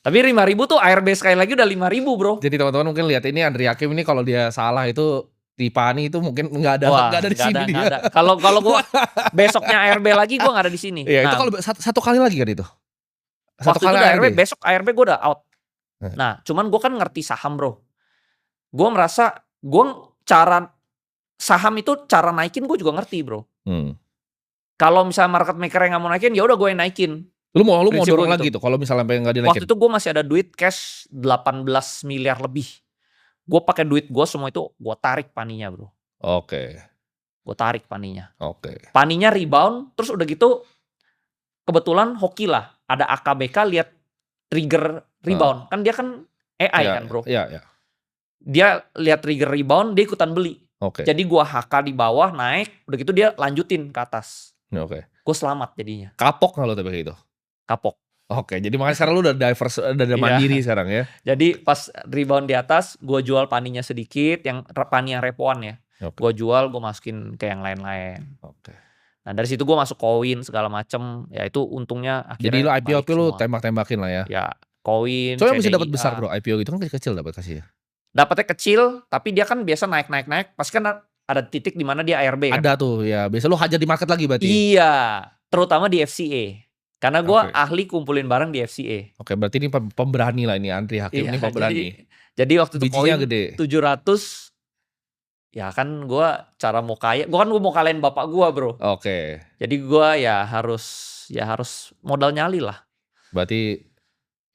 Speaker 2: Tapi 5.000 tuh ARB sekali lagi udah 5.000 bro.
Speaker 1: Jadi teman-teman mungkin lihat ini Andri Hakim ini kalau dia salah itu di Pani itu mungkin nggak ada di sini dia.
Speaker 2: Kalau gue besoknya ARB lagi gue nggak ada di sini.
Speaker 1: Iya, itu kalau satu kali lagi kan itu.
Speaker 2: Satu kali ARB, besok ARB gue udah out. Nah, cuman gue kan ngerti saham bro. Gue merasa cara saham itu cara naikin gue juga ngerti bro. Kalau misalnya market maker yang nggak mau naikin, ya udah gue yang naikin.
Speaker 1: Lu mau dorong lagi tuh kalau misalnya sampai nggak dinaikin.
Speaker 2: Waktu itu gue masih ada duit cash 18 miliar lebih. Gue pakai duit gue semua itu gue tarik Paninya bro.
Speaker 1: Oke.
Speaker 2: Gue tarik Paninya.
Speaker 1: Oke.
Speaker 2: Paninya rebound, terus udah gitu kebetulan hoki lah. Ada AKBK lihat trigger rebound. Kan dia kan AI kan bro.
Speaker 1: Iya.
Speaker 2: Dia lihat trigger rebound, dia ikutan beli.
Speaker 1: Oke.
Speaker 2: Jadi gue HK di bawah naik, udah gitu dia lanjutin ke atas.
Speaker 1: Oke.
Speaker 2: Gue selamat jadinya.
Speaker 1: Kapok nggak lo tapi kayak gitu?
Speaker 2: Kapok.
Speaker 1: Oke, jadi makanya sekarang lu udah udah mandiri sekarang ya.
Speaker 2: Jadi pas rebound di atas, gue jual Paninya sedikit, yang Pani yang repoan ya. Okay. Gue jual, gue masukin ke yang lain-lain.
Speaker 1: Oke.
Speaker 2: Nah dari situ gue masuk koin segala macem, ya itu untungnya akhirnya.
Speaker 1: Jadi lu IPO lu tembak-tembakin lah ya?
Speaker 2: Ya, koin.
Speaker 1: Soalnya bisa dapat besar bro, IPO gitu kan kecil dapat kasih ya.
Speaker 2: Dapatnya kecil, tapi dia kan biasa naik. Pasti kan ada titik di mana dia ARB kan.
Speaker 1: Ada tuh ya, biasa lu hajar di market lagi berarti.
Speaker 2: Iya, terutama di FCA. Karena gue ahli kumpulin barang di FCA.
Speaker 1: Oke, berarti ini pemberani lah ini Andri Hakim ini pemberani.
Speaker 2: Jadi waktu itu
Speaker 1: bijinya gede.
Speaker 2: 700, ya kan gue cara mau kaya, gue mau kalahin bapak gue bro.
Speaker 1: Oke.
Speaker 2: Jadi gue ya harus modal nyali lah.
Speaker 1: Berarti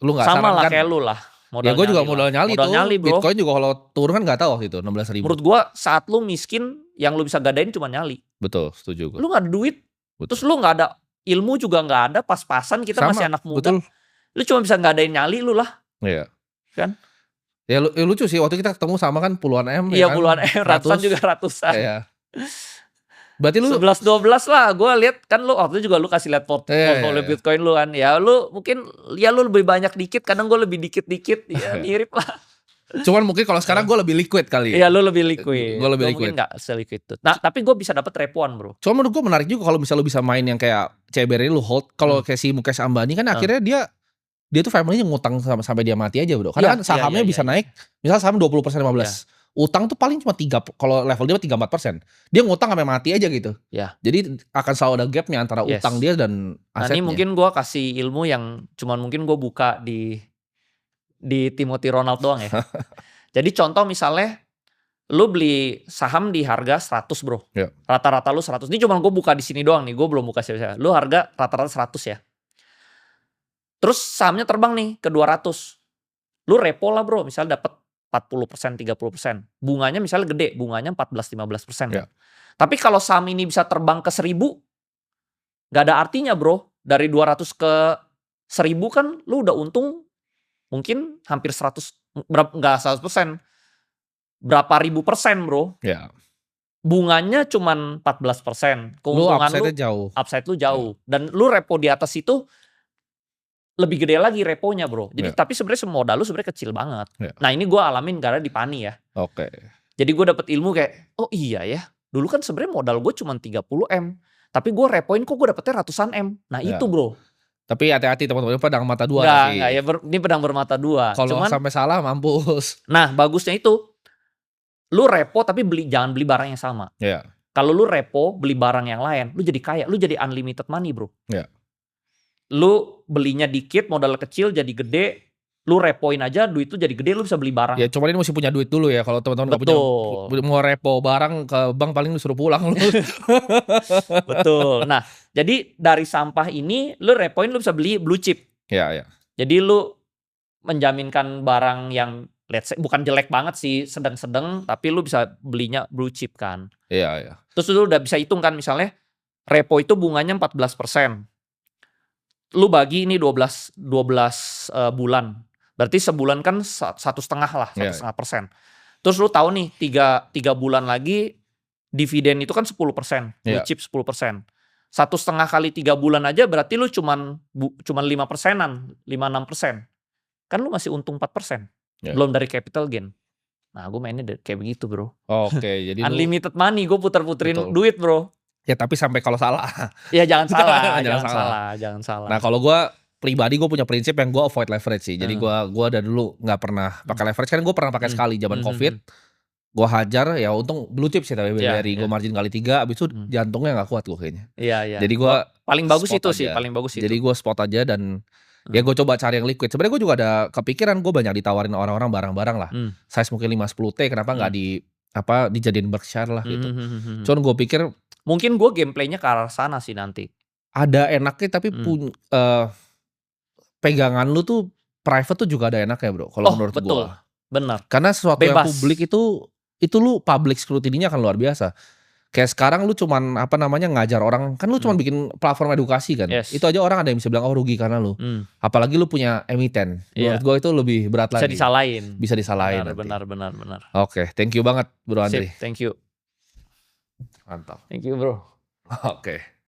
Speaker 1: lu nggak
Speaker 2: sama lah kayak lu lah.
Speaker 1: Ya gue juga modal nyali tuh.
Speaker 2: Bro.
Speaker 1: Bitcoin juga kalau turun kan nggak tahu waktu itu 16.000.
Speaker 2: Menurut gue saat lu miskin, yang lu bisa gadain cuma nyali.
Speaker 1: Betul, setuju gue.
Speaker 2: Lu nggak ada duit, terus lu nggak ada ilmu juga nggak ada, pas-pasan kita masih anak muda.
Speaker 1: Betul.
Speaker 2: Lu cuma bisa ngadain nyali lu lah.
Speaker 1: Iya.
Speaker 2: Kan?
Speaker 1: Ya lucu sih waktu kita ketemu sama kan puluhan M.
Speaker 2: Iya
Speaker 1: ya kan?
Speaker 2: Puluhan M, ratusan juga ratusan.
Speaker 1: Iya. Berarti lu
Speaker 2: 11-12 lah, gue lihat kan lu waktu itu juga lu kasih lihat portfolio Bitcoin lu kan. Ya lu mungkin ya lu lebih banyak dikit, kadang gue lebih dikit-dikit, ya mirip lah.
Speaker 1: Cuman mungkin kalau sekarang gue lebih liquid kali.
Speaker 2: Iya lu lebih liquid.
Speaker 1: Gue lebih liquid.
Speaker 2: Mungkin gak se-liquid itu. Nah tapi gue bisa dapat repoan bro.
Speaker 1: Cuma menurut gue menarik juga kalau misalnya lu bisa main yang kayak CBR ini lu hold. Kalau kayak si Mukesh Ambani kan akhirnya dia tuh family-nya ngutang sampai dia mati aja bro. Karena kan sahamnya bisa naik. Misal saham 20% 15%. Utang tuh paling cuma 3, kalau level dia 3-4%. Dia ngutang sampai mati aja gitu.
Speaker 2: Ya.
Speaker 1: Jadi akan selalu ada gapnya antara utang dia dan asetnya.
Speaker 2: Nah ini mungkin gue kasih ilmu yang cuman mungkin gue buka di Timothy Ronald doang ya. Jadi contoh misalnya lu beli saham di harga 100 bro. Rata-rata lu 100. Ini cuma gue buka di sini doang nih. Gue belum buka siapa-siapa. Lu harga rata-rata 100 ya. Terus sahamnya terbang nih ke 200. Lu repo lah bro. Misalnya dapat 40%, 30%. Bunganya misalnya gede. Bunganya 14-15%. Tapi kalau saham ini bisa terbang ke 1.000. Gak ada artinya bro. Dari 200 ke 1.000 kan lu udah untung mungkin hampir 100. Enggak 100%. Berapa ribu persen bro. Bunganya cuman 14%. Keuntungan lu upside lu jauh. Dan lu repo di atas itu lebih gede lagi reponya bro. Jadi tapi sebenarnya modal lu sebenarnya kecil banget. Nah ini gue alamin karena di Pani ya. Jadi gue dapet ilmu kayak oh iya ya. Dulu kan sebenarnya modal gue cuma 30M. Tapi gue repoin kok gue dapetnya ratusan M. Nah itu bro.
Speaker 1: Tapi hati-hati teman-teman, pedang mata dua.
Speaker 2: Enggak ya, ini pedang bermata dua.
Speaker 1: Kalau sampai salah mampus.
Speaker 2: Nah bagusnya itu, lu repo tapi jangan beli barang yang sama. Kalau lu repo beli barang yang lain, lu jadi kaya, lu jadi unlimited money bro. Lu belinya dikit, modal kecil jadi gede, lu repoin aja duit lu jadi gede, lu bisa beli barang.
Speaker 1: Ya cuman ini mesti punya duit dulu ya, kalau teman-teman nggak punya, mau repo barang ke bank paling lu suruh pulang lu.
Speaker 2: Betul. Nah jadi dari sampah ini lu repoin lu bisa beli blue chip. Jadi lu menjaminkan barang yang let's say bukan jelek banget sih, sedang-sedang, tapi lu bisa belinya blue chip kan. Terus lu udah bisa hitung kan misalnya repo itu bunganya 14%. Lu bagi ini 12 bulan. Berarti sebulan kan 1,5 lah, 1,5%. Terus lu tahu nih 3 bulan lagi dividen itu kan 10%, blue chip 10%. 1,5 kali 3 bulan aja berarti lu cuman 5%-an, 5-6%. Kan lu masih untung 4%. Belum dari capital gain. Nah gue mainnya kayak begitu bro.
Speaker 1: Jadi
Speaker 2: unlimited money, gue puter-puterin duit bro.
Speaker 1: Ya tapi sampai kalau salah.
Speaker 2: Ya jangan salah. Jangan salah.
Speaker 1: Nah kalau gue pribadi gue punya prinsip yang gue avoid leverage sih. Jadi gue dari dulu nggak pernah pakai leverage. Kan gue pernah pakai sekali zaman COVID. Gue hajar, ya untung blue chip sih tapi BRI gue margin kali 3, abis itu jantungnya nggak kuat gue kayaknya.
Speaker 2: Iya.
Speaker 1: Jadi gue
Speaker 2: paling bagus itu sih, paling bagus itu.
Speaker 1: Jadi gue spot aja dan ya gue coba cari yang liquid. Sebenarnya gue juga ada kepikiran, gue banyak ditawarin orang-orang barang-barang lah. Size mungkin 5-10T, kenapa nggak dijadiin Berkshire lah gitu. Cuman gue pikir
Speaker 2: mungkin gue gameplaynya ke arah sana sih nanti.
Speaker 1: Ada enaknya tapi pegangan lu tuh private tuh juga ada enaknya bro. Kalau menurut gue.
Speaker 2: Betul, benar.
Speaker 1: Karena sesuatu yang publik itu lu public scrutiny-nya kan luar biasa. Kayak sekarang lu cuman ngajar orang, kan lu cuman bikin platform edukasi kan. Itu aja orang ada yang bisa bilang rugi karena lu. Apalagi lu punya emiten. Menurut gue itu lebih berat lagi. Bisa disalahin.
Speaker 2: Benar.
Speaker 1: Oke, thank you banget Bro Andri.
Speaker 2: Thank you.
Speaker 1: Mantap.
Speaker 2: Thank you bro.
Speaker 1: Oke.